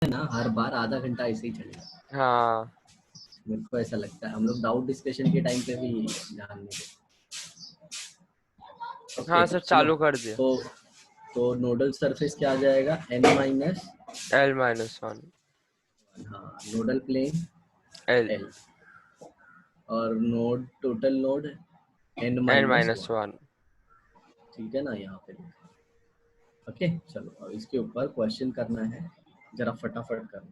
है ना, हर बार आधा घंटा ऐसे ही चलेगा। हाँ मेरे को ऐसा लगता है हम लोग डाउट डिस्कशन के टाइम पे भी ध्यान नहीं देते। ओके हाँ सर, चलो। चालू कर दिया। तो नोडल सरफेस क्या आ जाएगा, n माइनस, L-1। हाँ नोडल प्लेन L l, और node total node n N minus minus 1। One ठीक है ना यहाँ पे। ओके चलो अब इसके ऊपर क्वेश्चन करना है, जरा फटाफट करना।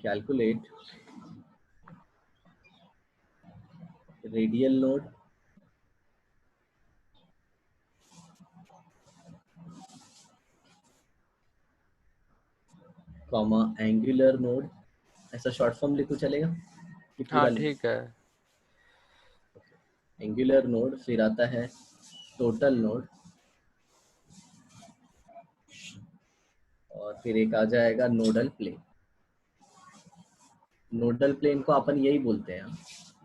Calculate radial node comma angular node, ऐसा शॉर्ट फॉर्म लिखो चलेगा कि हाँ पूरा लिखो? ठीक है। एंगुलर नोड, फिर आता है टोटल नोड, और फिर एक आ जाएगा नोडल प्लेन। नोडल प्लेन को अपन यही बोलते हैं,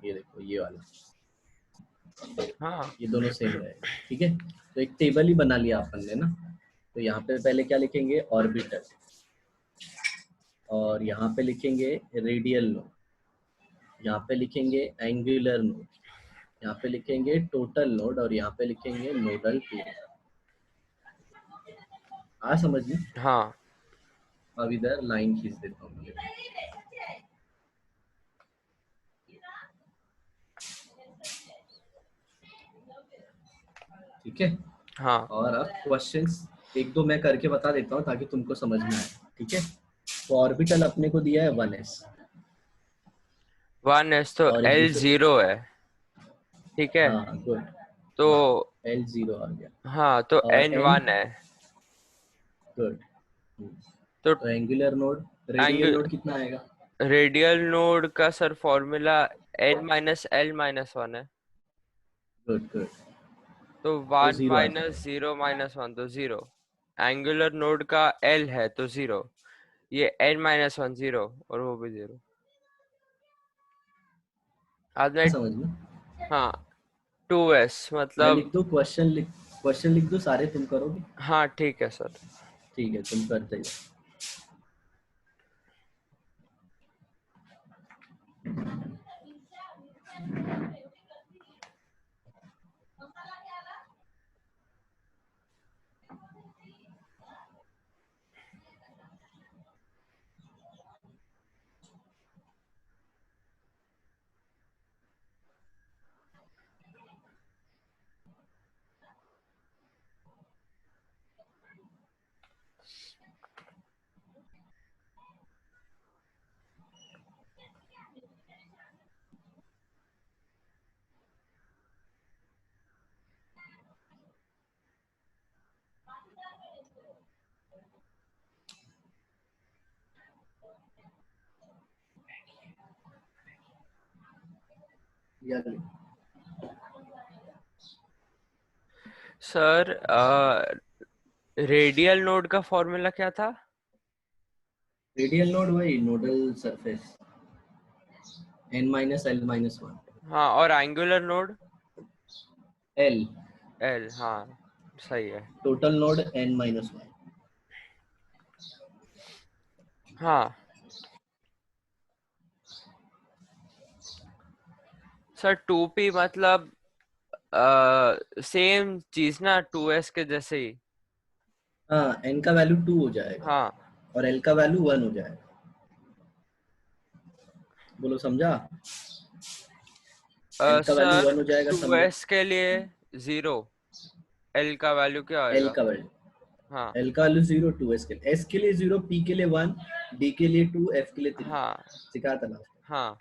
ये देखो ये वाला, हाँ ये दोनों सेम रहेगा। ठीक है, तो एक टेबल ही बना लिया अपन ने ना। तो यहाँ पे पहले क्या लिखेंगे, ऑर्बिटल, और यहाँ पे लिखेंगे रेडियल नोड, यहाँ पे लिखेंगे एंगुलर नोड, यहाँ पे लिखेंगे टोटल नोड, और यहाँ पे लिखेंगे नोडल प्लेन। आ समझ में? हाँ अब इधर लाइन खींच देता हूँ। ठीक है, हाँ। और अब क्वेश्चंस एक दो मैं करके बता देता हूँ ताकि तुमको समझ में आए। ठीक है, तो ऑर्बिटल अपने को दिया है 1s, 1s तो और एक दूसरे, L0 है। ठीक है, हाँ गुड, तो हाँ L0 आ गया, हाँ तो और n, N1 है। गुड। तो तो angular node, radial angle node कितना आएगा? रेडियल नोड का सर फॉर्मूला N-L-1 है। गुड गुड, तो तो 1 जीरो आ माइनस जाएगा। 0 - 1 तो 0। एंगुलर नोड का L है तो 0। ये N-1 0 और वो भी 0। आज मैं, समझ में? हाँ 2s मैं मतलब। लिख दूं क्वेश्चन लिख दूं, सारे तुम करोगे? हाँ ठीक है सर। ठीक है, तुम करते ही या सर रेडियल नोड का फॉर्मूला क्या था? रेडियल नोड वही नोडल सरफेस, n-l-1, हाँ, और एंगुलर नोड l, L। हाँ सही है। Total node n-1। हाँ सर 2p मतलब सेम चीज ना, 2s के जैसे ही। हाँ, n का वैल्यू 2 हो जाएगा हाँ और l का वैल्यू 1 हो जाएगा। बोलो समझा? l का वैल्यू सर 1 हो जाएगा, समझो। 2s के लिए 0, L का वैल्यू क्या l होएगा? का वैल्यू, हाँ l का वैल्यू 0, 2s के लिए, s के लिए 0, p के लिए 1, d के लिए 2, f के लिए 3। हाँ सिखा था ना? हाँ।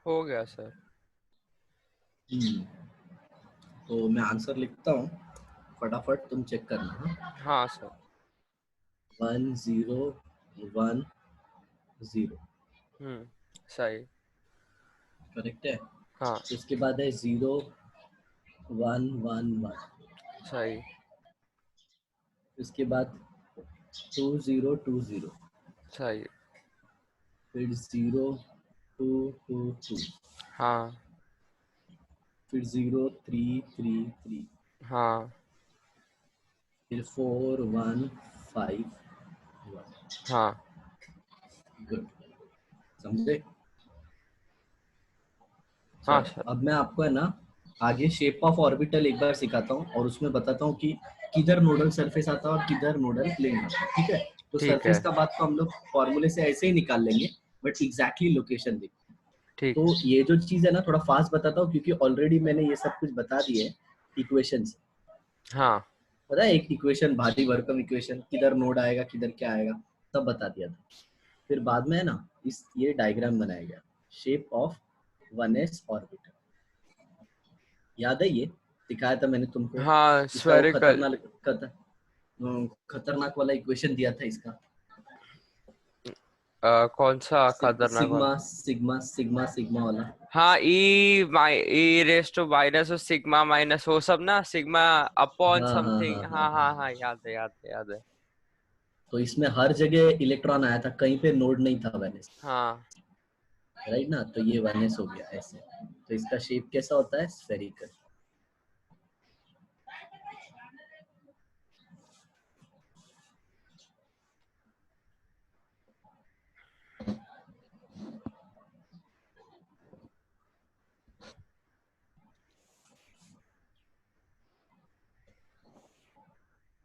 हो गया सर। तो मैं आंसर लिखता हूँ, फटाफट तुम चेक करना। हाँ, हाँ सर। 1 0 1 0 सही। करेक्ट है। हाँ इसके बाद है 0 1 1 1। सही। इसके बाद 2 0 2 0। सही। फिर 0 2 2 2। हाँ फिर 0 3 3 3। हाँ फिर 4 1 5 1। हाँ गुड, समझे? हाँ चलो सर। अब मैं आपको है ना आगे शेप ऑफ ऑर्बिटल एक बार सिखाता हूँ और उसमें बताता हूँ कि किधर नोडल सरफेस आता है और किधर नोडल प्लेन आता है। ठीक है? तो ठीक सरफेस है। का बात तो हम लोग फॉर्मूले से ऐसे ही निकाल लेंगे, बट एग्जैक्टली लोकेशन देखो। ठीक तो है। ये जो चीज है ना थोड़ा फास्ट बताता हूँ क्योंकि ऑलरेडी मैंने ये सब कुछ बता दिए इक्वेशन से। हाँ पता है एक इक्वेशन, भारी भरकम इक्वेशन, किधर नोड आएगा किधर क्या आएगा, सब बता दिया था। फिर बाद में है ना इस ये डायग्राम बनाया गया, शेप ऑफ 1s ऑर्बिटल। याद है ये दिखाया था मैंने तुमको, हाँ इसका वो स्फेरिकल। खतरनाक वाला इक्वेशन दिया था इसका। कौन सा खतरनाक वाला? सिग्मा सिग्मा सिग्मा सिग्मा वाला। हाँ e raise to minus sigma minus वो सब ना, सिग्मा अपॉन हाँ हाँ समथिंग। हाँ हाँ हाँ हाँ हाँ हाँ। हाँ, याद है याद है याद है। तो इसमें हर जगह इलेक्ट्रॉन आया था, कहीं पे नोड नहीं था वैलेंस, हाँ राइट ना? तो ये वैलेंस हो गया ऐसे। तो इसका शेप कैसा होता है? स्फेरिकल।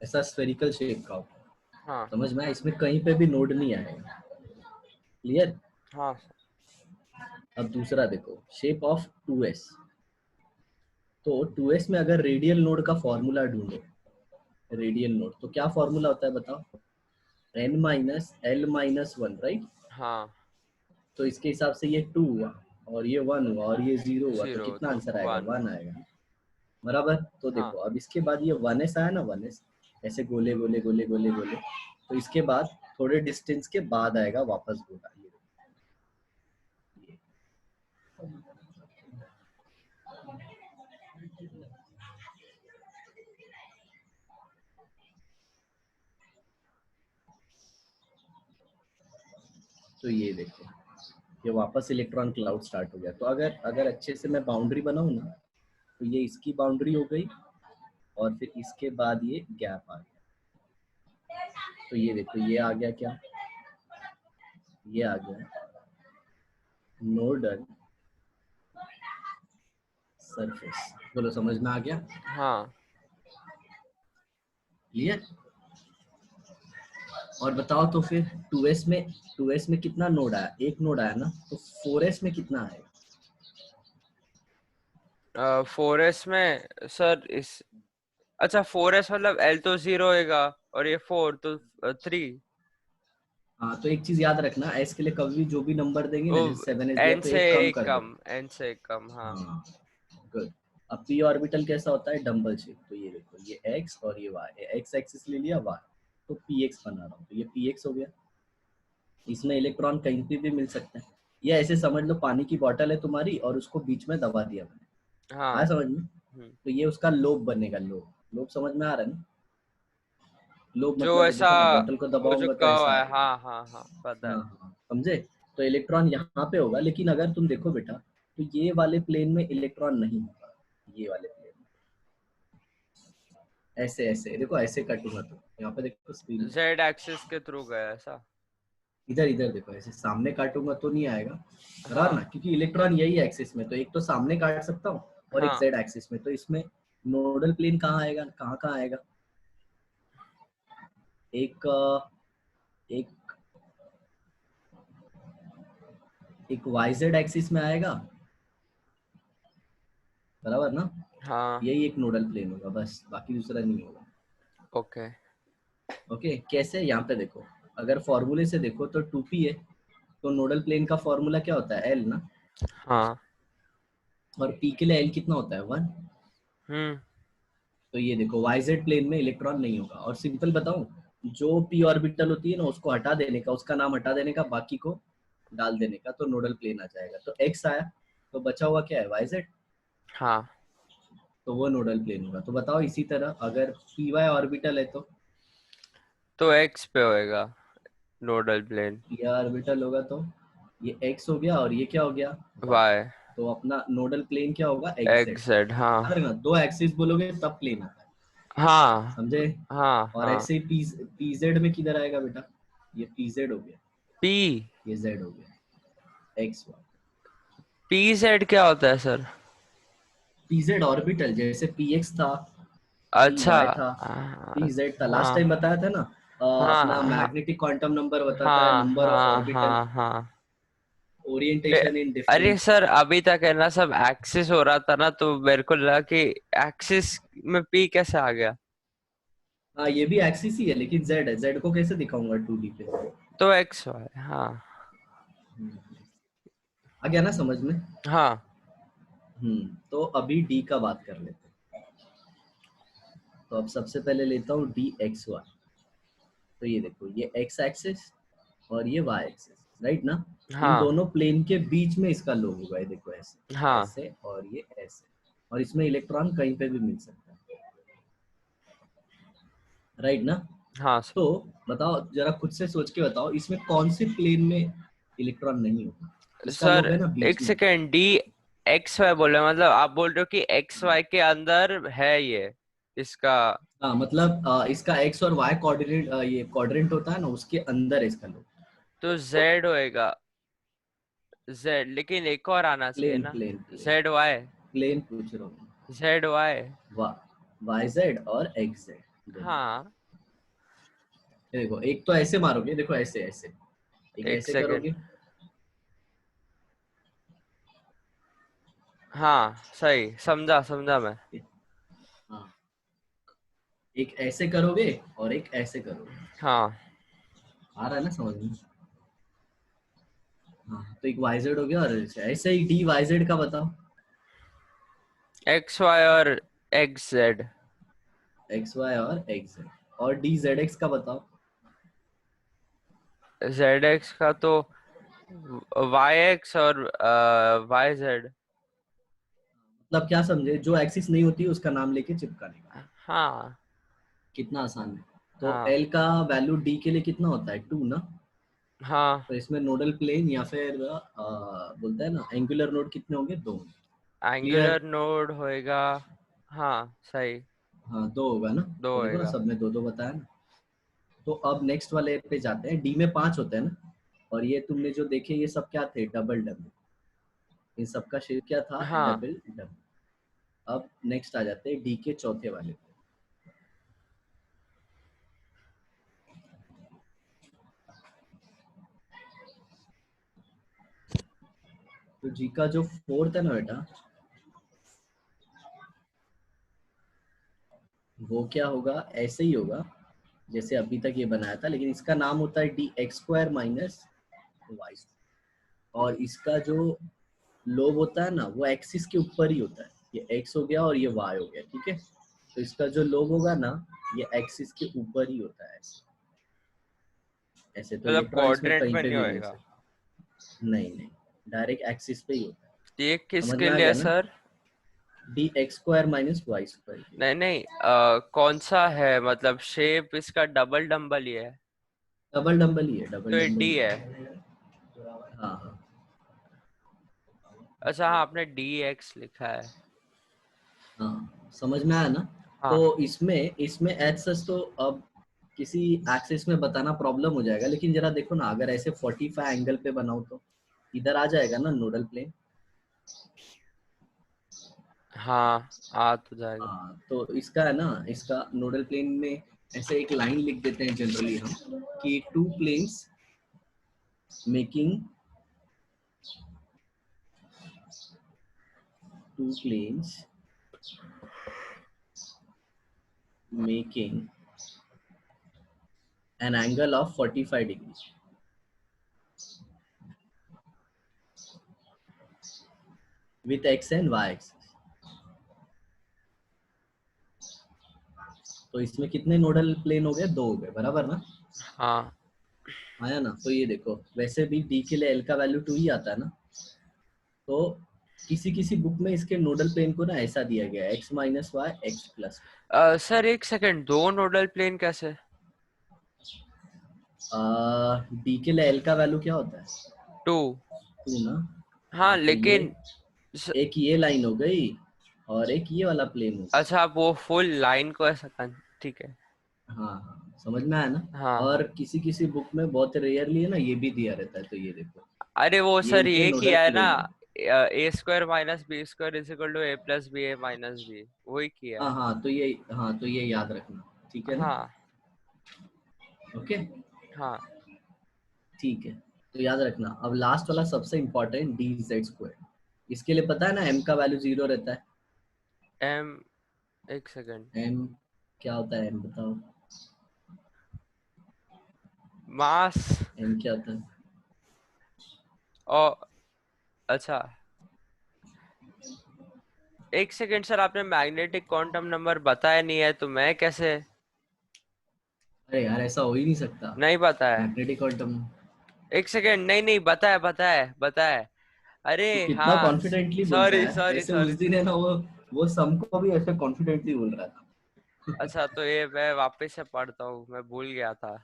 ऐसा स्फेरिकल शेप का होता है। हाँ समझ में आया? इसमें कहीं पे भी नोड नहीं आएगा। क्लियर? हाँ अब दूसरा देखो, शेप ऑफ 2s। तो 2s में अगर रेडियल नोड का फॉर्मूला ढूंढो, रेडियल नोड तो क्या फॉर्मूला होता है बताओ? n minus L minus 1, right? हाँ। तो इसके हिसाब से ये 2 हुआ और ये 1 हुआ और ये 0 हुआ, तो जीरो कितना तो आंसर आएगा? वन। 1 आएगा, बराबर। तो हाँ देखो अब इसके बाद ये 1s आया ना, 1s ऐसे गोले गोले गोले गोले गोले, तो इसके बाद थोड़े डिस्टेंस के बाद आएगा वापस गोला। ये तो ये देखो, ये वापस इलेक्ट्रॉन क्लाउड स्टार्ट हो गया। तो अगर अगर अच्छे से मैं बाउंड्री बनाऊं ना, तो ये इसकी बाउंड्री हो गई और फिर इसके बाद ये गैप आ गया। तो ये देखो ये आ गया क्या? ये आ गया नोडल सरफेस। बोलो समझ में आ गया? हाँ। क्लियर? और बताओ तो फिर 2s में कितना नोड आया? एक नोड आया ना, तो 4s में कितना आएगा? 4s में सर इस, अच्छा 4s मतलब L तो 0 होएगा और ये 4 तो 3। हाँ तो एक चीज याद रखना, s के लिए कभी जो भी नंबर देंगे ओ ना, जैसे 7s दिया n तो से एक कम एक कर कम, देना। n से एक कम। हाँ हाँ गुड। अब p ऑर्बिटल कैसा होता है? Dumbbell shape. तो ये देखो ये x और ये y, x एक्सिस ले लिया, y तो px बना रहा हूँ, तो ये px हो गया। इसमें इलेक्ट्रॉन कहीं पे भी मिल सकता है। ये ऐसे समझ लो पानी की बोतल है तुम्हारी और उसको बीच में दबा दिया मैंने, आया हाँ। समझ में? हम्म। तो ये उसका लोब बनेगा, लोब। लोब समझ में आ रहा है ना? लोब जो मतलब ऐसा, देखो ना, बोतल को वो जो दबाऊंगा तो कर्व ऐसा है, आएगा। हाँ हाँ हाँ पता है। हाँ हाँ समझे? तो इलेक्ट्रॉन यहाँ पे होगा, लेकिन अगर तुम देखो बेटा, तो ये वाले प्लेन में इलेक्ट्रॉन नहीं होगा। ये वाले प्लेन में ऐसे ऐसे देखो, ऐसे कटूंगा तो यहाँ पे देखो स्क्रीन में, Z एक्सिस के थ्रू गया ऐसा। इधर इधर देखो, ऐसे सामने काटूंगा तो नहीं आएगा, बराबर ना? हाँ क्योंकि इलेक्ट्रॉन यही एक्सिस में, तो एक तो सामने काट सकता हूँ और एक हाँ जेड एक्सिस में। तो इसमें नोडल प्लेन कहाँ आएगा? कहाँ कहाँ आएगा? एक एक एक YZ एक्सिस में आएगा, बराबर ना? हाँ यही एक नोडल प्लेन होगा बस, बाकी दूसरा नहीं होगा। ओके ओके, कैसे? यहाँ पे देखो, अगर फॉर्मूले से देखो तो 2p है, तो नोडल प्लेन का फॉर्मूला क्या होता है? L ना। हाँ और p के लिए L कितना होता है? 1। हम्म तो ये देखो YZ प्लेन में इलेक्ट्रॉन नहीं होगा। और सिंपल बताऊं, जो p ऑर्बिटल होती है ना, उसको हटा देने का, उसका नाम हटा देने का, बाकी को डाल देने का, तो नोडल प्लेन आ जाएगा। तो x आया, तो बचा हुआ क्या है? YZ। हाँ तो वो नोडल प्लेन होगा। तो बताओ इसी तरह अगर py ऑर्बिटल है तो एक्स पे होएगा नोडल प्लेन, पी ऑर्बिटल होगा तो ये x हो गया और ये क्या हो गया? y। वाई तो अपना नोडल प्लेन क्या होगा? xz। X Z. हाँ याद रखना, दो एक्सिस बोलोगे तब प्लेन आता है, हाँ समझे? हाँ और हाँ। ऐसे ही pz में किधर आएगा बेटा? ये pz हो गया, पी ये z हो गया, xy। पी जेड क्या होता है सर? pz ऑर्बिटल, जैसे px था, py अच्छा था, हाँ pz था। लास्ट टाइम हाँ बताया था ना, अपना हाँ मैग्नेटिक क्वांटम नंबर बताता है, हाँ नंबर ऑफ हाँ ऑर्बिटल, हाँ हाँ। ए- ओरिएंटेशन इन अरे डिफरेंट। सर अभी तक है ना सब एक्सिस हो रहा था ना, तो मेरे को लगा कि एक्सिस में पी कैसे आ गया। हाँ, ये भी एक्सिस ही है, लेकिन z है। z को कैसे दिखाऊंगा 2D पे? तो एक्स वाई। हाँ आ गया ना समझ में? हाँ तो अभी d का बात कर लेते हैं। तो अब सबसे पहले लेता हूँ dxy। तो ये देखो, ये x एक्सिस और ये y एक्सिस, राइट ना? इन हाँ दोनों प्लेन के बीच में इसका लो होगा, ये देखो ऐसे हाँ ऐसे, और ये ऐसे। और इसमें इलेक्ट्रॉन कहीं पे भी मिल सकता है, राइट ना? हाँ सर। तो बताओ जरा, खुद से सोच के बताओ, इसमें कौन से प्लेन में इलेक्ट्रॉन नहीं होगा? इसका सर लोब है ना एक बीच में। सेकेंड, डी एक्स वाई बोले मतलब आप बोल रहे हो कि एक्स वाई के अंदर है ये इसका? हाँ मतलब इसका x और y कोऑर्डिनेट, ये क्वाड्रेंट होता है ना, उसके अंदर है इसका लोब। तो जेड होएगा, जेड, लेकिन एक और आना चाहिए प्लेन ना, plane plane Z Y, plane पूछ रहा हूँ। Z Y. YZ और XZ दोनों। हाँ ये देखो, एक तो ऐसे मारोगे, देखो ऐसे ऐसे, एक एक ऐसे सेकेंड। करोगे। हाँ सही समझा समझा मैं। हाँ, एक ऐसे करोगे और एक ऐसे करोगे। हाँ आ रहा है ना समझ में? हाँ, तो एक YZ हो गया, और ऐसे ही DYZ का बताओ। एक्स वाई और एक्स जेड। XY और XZ। और DZX का बताओ। जेड एक्स का तो वाई एक्स और वाई जेड। मतलब क्या समझे? जो एक्सिस नहीं होती है उसका नाम लेके चिपकाने का। हाँ कितना आसान है। तो हाँ L का वैल्यू D के लिए कितना होता है? 2 ना? हाँ। तो इसमें नोडल प्लेन या फिर बोलता है ना एंगुलर नोड कितने होंगे? 2। क्लियर? एंगुलर नोड होएगा। हाँ सही। हाँ, 2 होगा ना? दो तो देखो ना, होएगा। सबने दो दो बताया ना। तो अब नेक्स्ट वाले पे जाते हैं। डी में 5 होते हैं ना, और ये तुमने जो देखे ये सब क्या थे? Double double. इन सबका शेप क्या था? हाँ डबल डबल। अब नेक्स्ट आ जाते हैं डी के चौथे वाले पे। तो जी का जो फोर्थ है ना बेटा, वो क्या होगा? ऐसे ही होगा जैसे अभी तक ये बनाया था, लेकिन इसका नाम होता है dx² माइनस वाई। और इसका जो लोब होता है ना, वो एक्सिस के ऊपर ही होता है। ये x हो गया और ये y हो गया, ठीक है? तो इसका जो लोब होगा ना, ये एक्सिस के ऊपर ही होता है, ऐसे ऐसे। तो मतलब इलेक्ट्रॉन इसमें क्वाड्रेंट कहीं में पे नहीं भी मिल होएगा। सकता है। नहीं नहीं, डायरेक्ट एक्सिस पे ही होता है। ये समझ किसके में आ लिए गया ना? सर? dx² माइनस y² के लिए। नहीं नहीं, कौन सा है मतलब शेप इसका डबल डम्बल ही है? डबल डबल ही है, तो डबल ये डबल डी ही है। है। हाँ हाँ अच्छा हाँ, आपने डी एक्स लिखा है। हाँ, समझ में आया ना? तो हाँ इसमें इसमें एज सच तो अब किसी एक्सिस में बताना प्रॉब्लम हो जाएगा, लेकिन जरा देखो ना, अगर ऐसे 45 एंगल पे बनाओ तो इधर आ जाएगा ना नोडल प्लेन। हाँ आ तो जाएगा। हाँ, तो इसका है ना, इसका नोडल प्लेन में ऐसे एक लाइन लिख देते हैं जनरली हम, कि two planes making two planes making an angle of 45 degrees with x and y axis. तो इसमें कितने नोडल प्लेन हो गए? 2 हो गए, बराबर ना? हाँ आया ना? तो ये देखो, वैसे भी d के लिए l का वैल्यू 2 ही आता है ना, तो किसी किसी बुक में इसके नोडल प्लेन को ना ऐसा दिया गया है, x minus Y X plus. Sir एक सेकंड, दो नोडल प्लेन कैसे? d के लिए l का वैल्यू क्या होता है? 2। 2 ना? हाँ तो ये लेकिन एक ये लाइन हो गई और एक ये वाला प्लेन हो गया। अच्छा, आप वो फुल लाइन को ऐसा ठीक है। हाँ हाँ, समझ में आया ना? हाँ और हाँ। किसी किसी बुक में बहुत रेयरली है ना ये भी दिया रहता है, तो ये देखो, अरे वो ये सर इनके ये नोडल किया है ना, प्लेन है। A square minus b square is equal to a plus b a minus b, वही किया हाँ है। हाँ, तो ये याद रखना, ठीक है ना? हाँ ओके, हाँ। ठीक है, तो याद रखना। अब लास्ट वाला सबसे इम्पोर्टेंट, डी जेड स्क्वायर। इसके लिए पता है ना m का वैल्यू 0 रहता है। एम, एक सेकंड, m क्या होता है? m बताओ, मास। m क्या होता है? और अच्छा, एक सेकंड सर, आपने मैग्नेटिक क्वांटम नंबर बताया नहीं है तो मैं कैसे? अरे यार, ऐसा हो ही नहीं सकता। नहीं बताया। मैग्नेटिक क्वांटम, एक सेकंड, नहीं नहीं बताया बताया बताया। अरे तू कितना हाँ, कॉन्फिडेंटली बोल रहा सॉरी है, सॉरी ऐसे उस सॉरी। दिन है ना वो सम को भी ऐसे कॉन्फिडेंटली बोल रहा था। अच्छा तो ये मैं वापस से पढ़ता हूँ, मैं भूल गया था।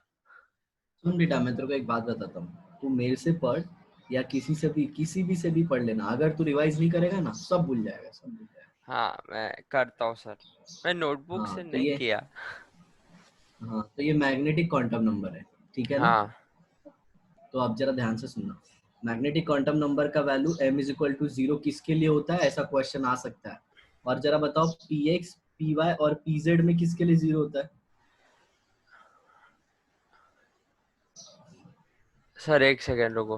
सुन बेटा, मैं तेरे को एक बात बताता हूँ, तू मेरे से पढ़ या किसी भी से भी पढ़ लेना, अगर तू रिवाइज नहीं करेगा ना, सब भूल जाएगा, सब भूल जाएगा। हाँ मैं करता हूँ सर, मैं नोटबुक से हाँ तो नहीं ये किया। हाँ तो ये मैग्नेटिक क्वांटम नंबर है, ठीक है ना? हाँ तो आप जरा ध्यान से सुनना। मैग्नेटिक क्वांटम नंबर का value m is equal to 0 किसके लिए होता है? ऐसा क्वेश्चन आ सकता है। और जरा बताओ, px py और pz में किसके लिए 0 होता है? सर, एक सेकंड रुको।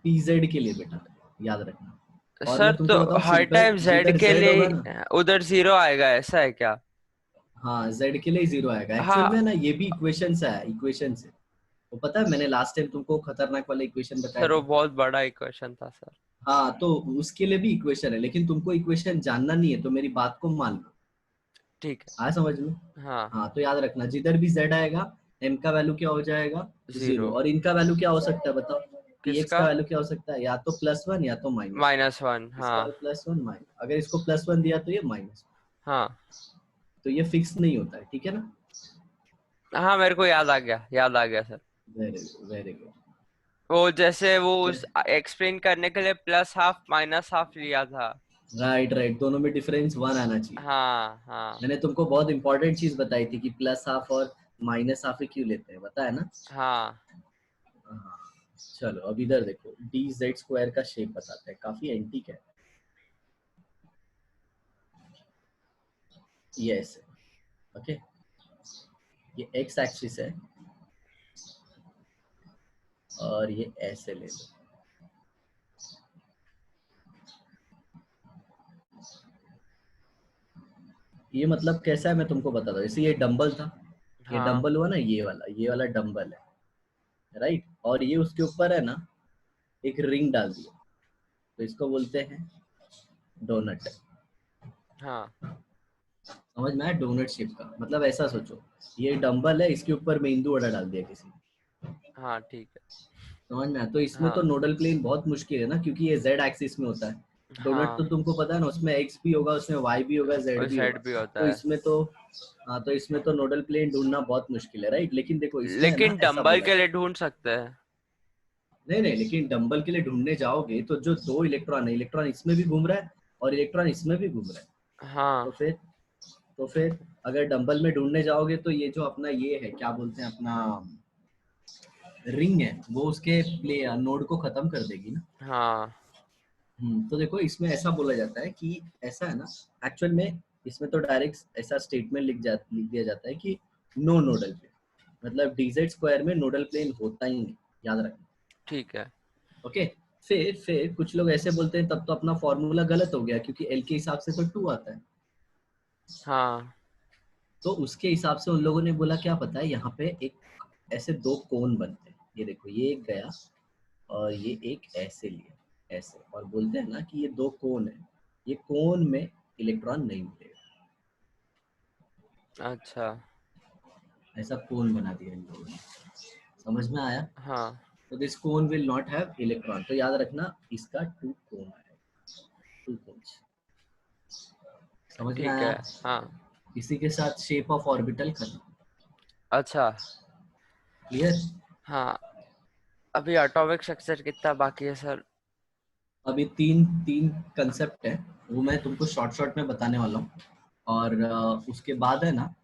pz के लिए बेटा, याद रखना। और सर मैं तो तुमको बताऊं, हर टाइम जेड जिधर के z होगा ना, लिए उधर जीरो आएगा, ऐसा है क्या? हाँ z के लिए 0 आएगा। एक्चुअल में हाँ ना ये भी इक्वेशन से है, इक्वेशन से। वो पता है, मैंने लास्ट टाइम तुमको खतरनाक वाला इक्वेशन बताया सर, वो था। बहुत बड़ा इक्वेशन था सर। हाँ, तो उसके लिए भी इक्वेशन है, लेकिन तुमको इक्वेशन जानना नहीं है, तो मेरी बात को मान लो। ठीक आया समझ में? है। हाँ, हाँ, तो याद रखना, जिधर भी z आएगा m का वैल्यू क्या हो जाएगा? 0। जीरो। और इनका वैल्यू क्या हो सकता है बताओ? px किसका? का वैल्यू क्या हो सकता है? या तो +1 या तो -1। -1, इसका हाँ। +1 माइनस, अगर इसको +1 दिया तो ये माइनस, हाँ तो ये फिक्स नहीं होता है, ठीक है ना? हाँ, मेरे को याद आ गया, याद आ गया sir. Very good, very good. वो जैसे वो उस एक्सप्लेन करने के लिए प्लस हाफ माइनस हाफ लिया था। राइट राइट, दोनों में डिफरेंस 1 आना चाहिए। हाँ हाँ मैंने तुमको बहुत इंपॉर्टेंट चीज बताई थी कि प्लस हाफ और माइनस हाफ ही क्यों लेते हैं, बताया ना? हाँ। हाँ। चलो अब इधर देखो, डी जेड स्क्वायर का शेप बताते हैं, काफी एंटीक है। ये ऐसे, ओके, ये एक्स एक्सिस है और ये ऐसे ले लो। ये मतलब कैसा है मैं तुमको बताता हूँ। जैसे ये डंबल था, ये हाँ डंबल हुआ ना, ये वाला डंबल है, राइट? और ये उसके ऊपर है ना एक रिंग डाल दिया, तो इसको बोलते हैं डोनट। हाँ समझ में आया? डोनट शेप का मतलब ऐसा सोचो, ये डंबल है, इसके ऊपर मेंदू वड़ा डाल दिया किसी ने। हाँ। ठीक है। समझ में आया? तो इसमें तो हाँ नोडल प्लेन बहुत मुश्किल है ना, क्योंकि ये जेड एक्सिस में होता है। डोनट तो हाँ, तुमको पता है ना, उसमें एक्स भी होगा, उसमें वाई भी होगा, जेड और भी सेट होगा। भी होता तो है। इसमें तो हाँ, तो इसमें तो नोडल प्लेन ढूंढना बहुत मुश्किल है, राइट? लेकिन देखो इसमें है ना लेकिन ऐसा डंबल बोला के लिए जाता ढूंढ सकते हैं। है। नहीं नहीं, लेकिन डंबल के लिए ढूंढने जाओगे तो जो दो इलेक्ट्रॉन है, इलेक्ट्रॉन इसमें भी घूम रहा है और इलेक्ट्रॉन इसमें भी घूम रहा है। तो हाँ फिर तो फिर अगर डंबल में ढूंढने जाओगे तो ये जो अपना ये है, क्या बोलते हैं, अपना रिंग है, वो उसके प्ले नोड को खत्म कर देगी ना। हाँ। तो देखो, इसमें ऐसा बोला जाता है कि ऐसा है ना, एक्चुअल में इसमें तो डायरेक्ट ऐसा स्टेटमेंट लिख दिया जाता है कि नो नोडल प्लेन, मतलब डीजेड स्क्वायर में नोडल प्लेन होता ही नहीं, याद रखना। ठीक है। ओके, फिर कुछ लोग ऐसे बोलते हैं तब तो अपना फॉर्मूला गलत हो गया, क्योंकि एल के हिसाब से तो 2 आता है। हाँ तो उसके हिसाब से उन लोगों ने बोला क्या पता है, यहाँ पे एक ऐसे 2 कोन बनते हैं, ये देखो ये एक गया और ये एक ऐसे लिया, ऐसे, और बोलते हैं ना कि ये 2 कोन है, ये कोन में इलेक्ट्रॉन नहीं मिलेगा। अच्छा। ऐसा कोन बना दिया इन लोगों ने। समझ में आया? हाँ तो this cone will not have electron, तो याद रखना इसका 2 कोन आएगा, 2 कोन्स। समझ में ठीक आया? है। हाँ इसी के साथ शेप ऑफ ऑर्बिटल करना। अच्छा। क्लियर? हाँ अभी एटॉमिक स्ट्रक्चर कितना बाकी है सर? अभी तीन तीन कंसेप्ट है, वो मैं तुमको शॉर्ट शॉर्ट में बताने वाला हूँ। और उसके बाद है ना,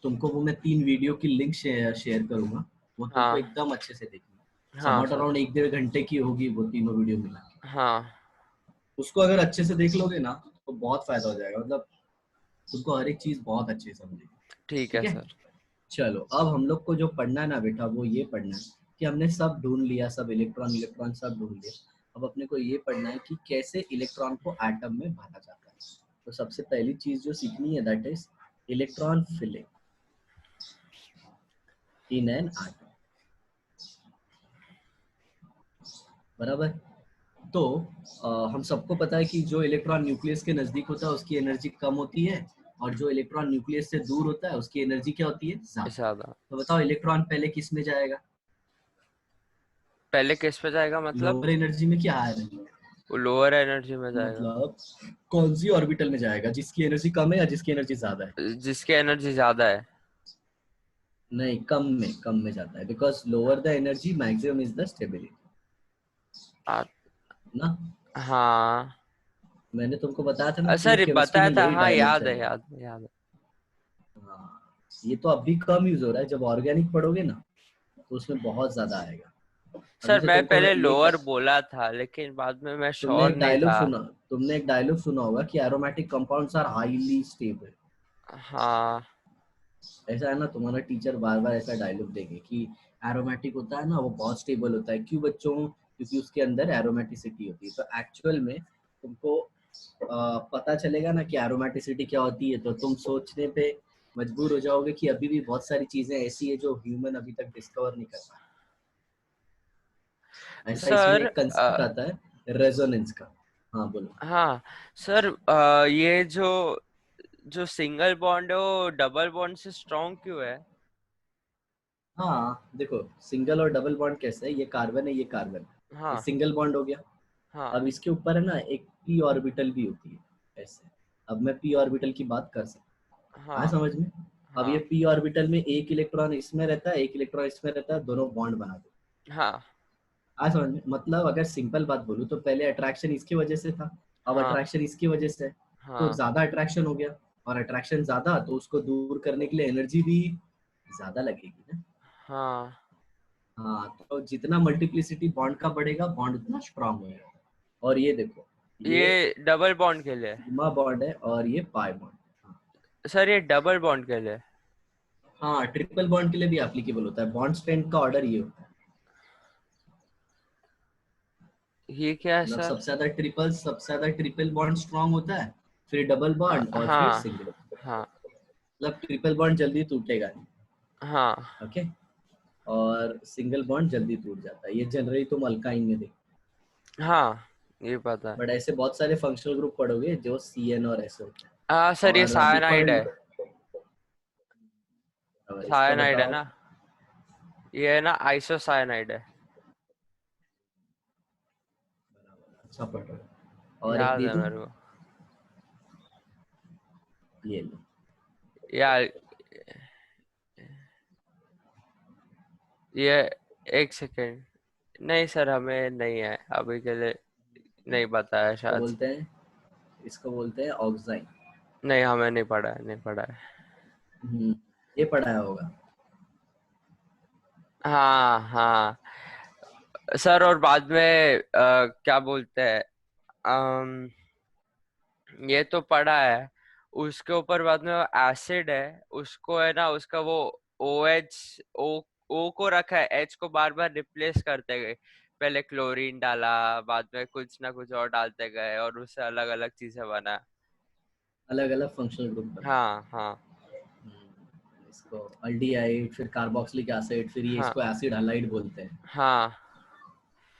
तुमको वो मैं 3 वीडियो की लिंक शेयर करूंगा, वो तुमको हाँ एकदम अच्छे से देखनी। हाँ समवॉट सर। अराउंड 1-1.5 घंटे की होगी वो तीनों वीडियो मिला के। हाँ उसको अगर अच्छे से देख लोगे ना तो बहुत फायदा हो जाएगा, मतलब तुमको हर एक चीज बहुत अच्छे से समझेगी। ठीक है ठीक है, सर। चलो अब हम लोग को जो पढ़ना है ना बेटा, वो ये पढ़ना है कि हमने सब ढूंढ लिया, सब इलेक्ट्रॉन इलेक्ट्रॉन सब ढूंढ लिया। अब अपने को ये पढ़ना है कि कैसे इलेक्ट्रॉन को एटम में भरा जाता है। तो सबसे पहली चीज जो सीखनी है that is electron filling in an atom. बराबर? तो हम सबको पता है कि जो इलेक्ट्रॉन न्यूक्लियस के नजदीक होता है उसकी एनर्जी कम होती है, और जो इलेक्ट्रॉन न्यूक्लियस से दूर होता है उसकी एनर्जी क्या होती है, ज्यादा। ज्यादा। तो बताओ इलेक्ट्रॉन पहले किस में जाएगा, पहले किस पे जाएगा मतलब? लोअर एनर्जी में कि हायर एनर्जी में? वो लोअर एनर्जी में जाएगा। मतलब कौन सी ऑर्बिटल में जाएगा, जिसकी एनर्जी कम है या जिसकी एनर्जी ज्यादा है? जिसकी एनर्जी ज्यादा है। नहीं, कम में जाता है, because lower the energy maximum is the stability. आ, ना, हाँ मैंने तुमको बताया था ना, सर प्योर ये केमिस्ट्री बताया में था, यही हाँ डायलॉग याद है, चलेगा। याद है, याद है। हाँ, ये तो अभी कम यूज हो रहा है, जब ऑर्गेनिक पढ़ोगे ना तो उसमें बहुत ज्यादा आएगा। अभी सर तो मैं तुमको पहले ये लोअर बोला था लेकिन बाद में मैं तुमने श्योर एक नहीं डायलॉग था। सुना, तुमने एक डायलॉग सुना होगा कि aromatic compounds are highly stable. हाँ ऐसा है ना, तुम्हारा टीचर बार बार ऐसा डायलॉग देंगे कि एरोमेटिक होता है ना वो बहुत स्टेबल होता है। क्यों बच्चों? क्योंकि उसके अंदर एरोमेटिसिटी होती है। तो एक्चुअल में तुमको पता चलेगा ना कि एरोमेटिसिटी क्या होती है, तो तुम सोचने पे मजबूर हो जाओगे कि अभी भी बहुत सारी चीजें ऐसी है जो ह्यूमन अभी तक डिस्कवर नहीं कर पाया। ऐसा इसमें सर। एक कंसेप्ट आता है रेजोनेंस का। हाँ बोलो। हाँ सर, ये जो जो सिंगल बॉन्ड है वो डबल बॉन्ड से स्ट्रॉन्ग क्यों है? हाँ देखो, सिंगल और डबल बॉन्ड कैसे है, ये कार्बन है, ये कार्बन है, ये हाँ सिंगल बॉन्ड हो गया। हाँ अब इसके ऊपर है ना एक पी ऑर्बिटल भी होती है ऐसे। अब मैं पी ऑर्बिटल की बात कर सकता हूँ, हाँ हाँ समझ में? अब ये हाँ पी ऑर्बिटल में एक इलेक्ट्रॉन इसमें रहता है, एक इलेक्ट्रॉन इसमें रहता है, दोनों बॉन्ड बना दो। हाँ हाँ समझ में? मतलब अगर सिंपल बात बोलूँ तो पहले अट्रैक्शन इसकी वजह से था, अब हाँ अट्रैक्शन इसकी वजह से है। तो हाँ ज्यादा अट्रैक्शन हो गया, और अट्रैक्शन ज्यादा तो उसको दूर करने के लिए एनर्जी भी ज्यादा लगेगी ना। हाँ। हाँ, तो जितना मल्टीप्लिसिटी बॉन्ड का बढ़ेगा बॉन्ड उतना स्ट्रांग होगा। और ये देखो, ये ये डबल बॉन्ड के लिए? सिग्मा बॉन्ड है और ये पाई बॉन्ड। सर ये डबल बॉन्ड के लिए? हाँ, ट्रिपल बॉन्ड के लिए भी एप्लीकेबल होता है। बॉन्ड स्ट्रेंथ का ऑर्डर ये होता है, ये क्या है मतलब सर? सबसे ज्यादा ट्रिपल बॉन्ड स्ट्रांग होता है, फिर डबल बॉन्ड और फिर हाँ सिंगल। हाँ मतलब ट्रिपल बॉन्ड जल्दी टूटेगा नहीं, हाँ ओके, और सिंगल बॉन्ड जल्दी टूट जाता है। ये जनरली तुम अल्काइन में देखो। हाँ ये पता है। बट ऐसे बहुत सारे फंक्शनल ग्रुप पढ़ोगे जो सी एन और ऐसे होते हैं। हाँ सर ये और साइनाइड है। डिफॉल्ट, इसका साइनाइड है बताओ। ना? ये है ना, आइसोसाइनाइड है। अच्छा पढ़ रहे हो। और एक याद दे है दूं, मेरे को। ये लो। यार ये, एक सेकेंड। नहीं सर हमें नहीं है अभी के लिए, नहीं बताया इसको शायद। बोलते हैं, इसको बोलते हैं ऑक्साइन। नहीं हमें नहीं पढ़ा है, नहीं पढ़ा है। ये पढ़ाया होगा। हाँ हाँ सर, और बाद में क्या बोलते हैं, अम, ये तो पढ़ा है। उसके ऊपर बाद में एसिड है, उसको है ना, उसका वो ओ एच, ओ ओ को रखा है, एच को बार बार रिप्लेस करते गए, पहले क्लोरीन डाला, बाद में कुछ ना कुछ और डालते गए और उससे अलग अलग चीजें बना। अलग अलग फंक्शनल ग्रुप बना। हाँ हाँ इसको अल्डिहाइड, फिर कार्बोक्सिलिक एसिड, फिर ये हाँ इसको एसिड हलाइड बोलते हैं। हाँ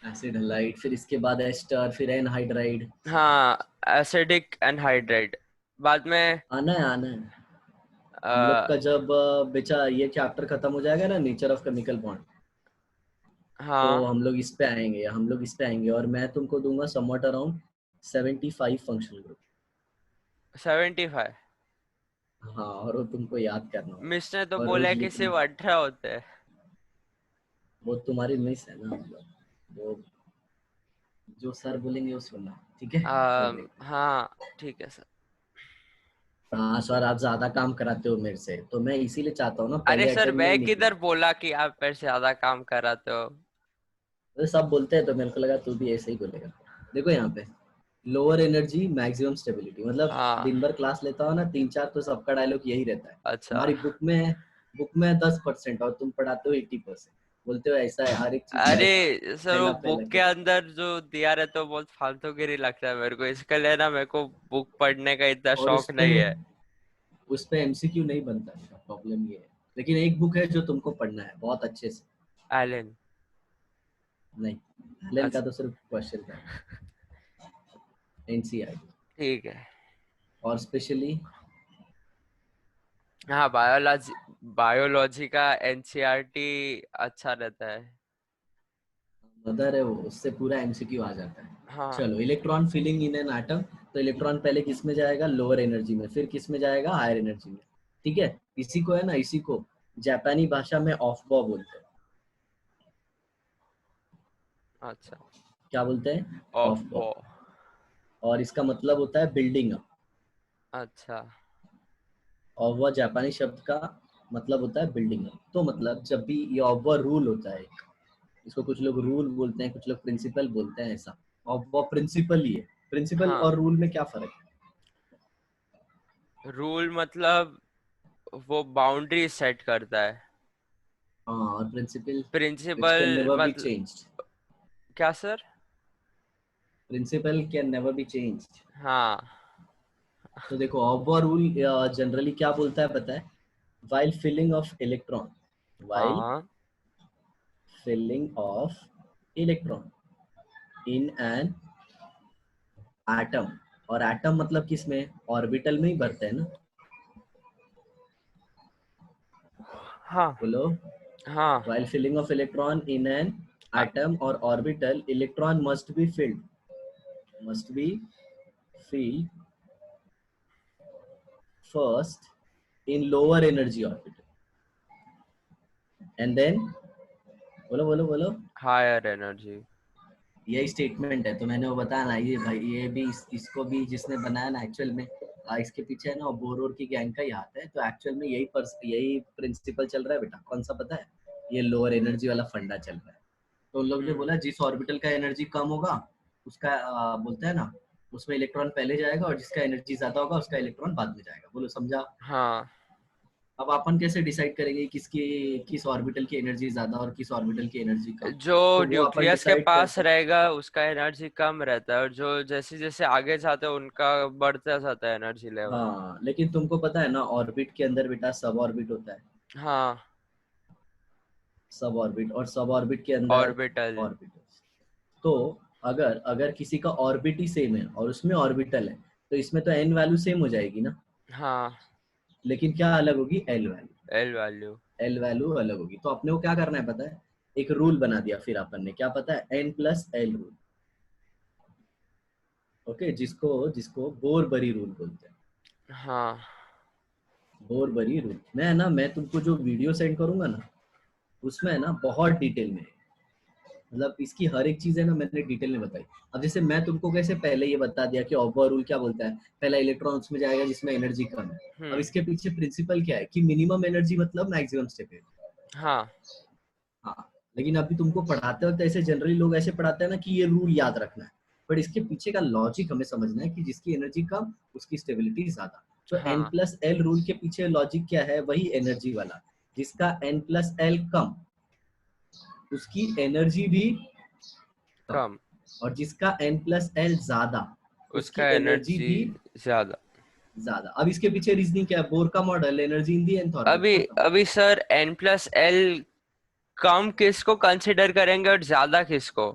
एसिड हलाइड, फिर इसके बाद एस्टर, फिर एनहाइड्राइड। हाँ, एसिडिक एनहाइड्राइड बाद में। आना है। हम लोग आ, का जब बेचा ये चैप्टर खत्म हो जाएगा ना, नेचर ऑफ केमिकल बॉन्ड, तो हाँ हम लोग इस पे आएंगे और मैं तुमको दूंगा समवॉट अराउंड 75 फंक्शनल ग्रुप। 75। हाँ, और वो तुमको याद करना मिस ने तो होगा और बोला रोज है कि लिखना। सिर्फ 18 होते हैं। वो तुम्हारी मिस है ना, मतलब वो जो सर बोलेंगे वो सुनना, ठीक है? फिर देखना। हाँ ठीक है सर। हाँ सर, आप ज्यादा काम कराते हो मेरे से, तो मैं इसीलिए चाहता हूँ ना अरे पहले सर, अटेम्प्ट में ही मैं निकलो। किधर बोला कि आप मेरे से ज्यादा काम कराते हो? तो सब बोलते हैं तो मेरे को लगा तू भी ऐसे ही बोलेगा। देखो यहाँ पे, लोअर एनर्जी मैक्सिमम स्टेबिलिटी, मतलब हाँ। दिन भर क्लास लेता हो ना 3-4, तो सबका डायलॉग यही रहता है। अच्छा। हमारी बुक में 10% और तुम पढ़ाते हो 80%। बोलते हो ऐसा है, हर एक चीज का एक अरे सर, वो पहला पहला बुक के क्या। अंदर जो दिया रहता है तो बहुत फालतूगिरी लगता है मेरे को, इसके लिए ना मेरे को बुक पढ़ने का इतना और शौक नहीं है। उस पे एमसीक्यू नहीं बनता है, प्रॉब्लम ये है। लेकिन एक बुक है जो तुमको पढ़ना है बहुत अच्छे से। एलन। नहीं, एलन का अच्छा तो सिर्फ क्वेश्चन का है, एनसीईआरटी। ठीक है। और स्पेशली हाँ, बायोलॉजी, बायोलॉजी का एनसीईआरटी अच्छा रहता है। मदर है वो, उससे पूरा एमसीक्यू आ जाता है। हाँ। चलो, electron filling in an atom. तो इलेक्ट्रॉन पहले किस में जाएगा? लोअर एनर्जी में, फिर किस में जाएगा? हायर एनर्जी में। ठीक है, इसी को है ना, इसी को जापानी भाषा में ऑफ बॉ बोलते हैं। अच्छा। क्या बोलते हैं? ऑफ ऑफ बॉ। बो। और इसका मतलब होता है बिल्डिंग अप। अच्छा। ऑफ बॉ जापानी शब्द का मतलब होता है बिल्डिंग अप। तो मतलब जब भी ये ऑफ बॉ रूल होता है, इसको कुछ लोग रूल बोलते हैं, कुछ लोग प्रिंसिपल बोलते हैं, ऐसा। ऑफ बॉ प्रिंसिपल ही है। प्रिंसिपल हाँ, और रूल में क्या फर्क है? रूल मतलब वो बाउंड्री सेट करता है। हाँ, और principle which principle can never be मतलब चेंज्ड। क्या sir? Principle can never be changed. हाँ तो देखो, ऑब्बा रूल जनरली क्या बोलता है पता है? while filling of electron while हाँ filling of electron in an atom। और एटम मतलब किस में? ऑर्बिटल में ही भरते हैं ना। हाँ बोलो। हाँ while filling of electron in an atom or orbital, electron must be filled first in lower energy orbital and then, बोलो बोलो बोलो। Higher energy. यही स्टेटमेंट है, तो मैंने वो बताया ना, ये भाई ये भी इसको भी जिसने बनाया ना एक्चुअल में, इसके पीछे है ना बोर की गैंग का ही हाथ है। तो एक्चुअल में यही प्रिंसिपल चल रहा है बेटा, कौन सा पता है? ये लोअर एनर्जी वाला फंडा चल रहा है। तो उन लोग ने हम्म। बोला जिस ऑर्बिटल का एनर्जी कम होगा उसका बोलते हैं ना, उसमें इलेक्ट्रॉन पहले जाएगा, और जिसका एनर्जी ज्यादा होगा उसका इलेक्ट्रॉन बाद में जाएगा। बोलो, समझा? हाँ, अब अपन कैसे डिसाइड करेंगे किस ऑर्बिटल की एनर्जी ज्यादा और किस ऑर्बिटल की एनर्जी कम? जो तो वो अपन न्यूक्लियस के डिसाइड पास करते हैं। रहेगा उसका एनर्जी कम रहता है, और जो जैसे जैसे आगे जाते हैं उनका बढ़ता जाता है एनर्जी लेवल। हाँ, लेकिन तुमको पता है ना, ऑर्बिट के अंदर बेटा सब ऑर्बिट होता है। हाँ। सब ऑर्बिट, और सब ऑर्बिट के अंदर ऑर्बिटल। ऑर्बिट। तो अगर अगर किसी का ऑर्बिट ही सेम है और उसमें ऑर्बिटल है, तो इसमें तो एन वैल्यू सेम हो जाएगी ना। हाँ। लेकिन क्या अलग होगी? L value. L value. L value अलग होगी। तो अपने को क्या करना है पता है? एक रूल बना दिया फिर अपन ने, क्या पता है? N plus l rule. Okay, जिसको जिसको बोरबरी रूल बोलते हैं। हाँ बोरबरी रूल। मैं तुमको जो वीडियो सेंड करूंगा ना, उसमें है ना बहुत डिटेल में, मतलब इसकी हर एक चीज है ना मैंने डिटेल में बताई। अब जैसे मैं तुमको कैसे पहले ये बता दिया कि ऑब्बा रूल क्या बोलता है, पहला इलेक्ट्रॉन उसमें जाएगा जिसमें एनर्जी कम है। अब हम्म। इसके पीछे प्रिंसिपल क्या है कि मिनिमम एनर्जी मतलब मैक्सिमम स्टेबिलिटी। हाँ हाँ, लेकिन अभी तुमको पढ़ाते वक्त ऐसे जनरली लोग ऐसे पढ़ाते हैं ना कि ये रूल याद रखना है। बट इसके पीछे का लॉजिक हमें समझना है कि जिसकी एनर्जी कम उसकी स्टेबिलिटी ज्यादा। तो एन हाँ प्लस एल रूल के पीछे लॉजिक क्या है? वही एनर्जी वाला। जिसका एन प्लस एल कम उसकी एनर्जी भी कम, और जिसका n+l ज्यादा उसकी उसका एनर्जी एनर्जी भी ज्यादा। ज्यादा। अब इसके पीछे रीजनिंग क्या है? बोर का model, energy in the nth orbit, अभी खत्म। अभी सर n+l कम किसको कंसिडर करेंगे और ज्यादा किसको?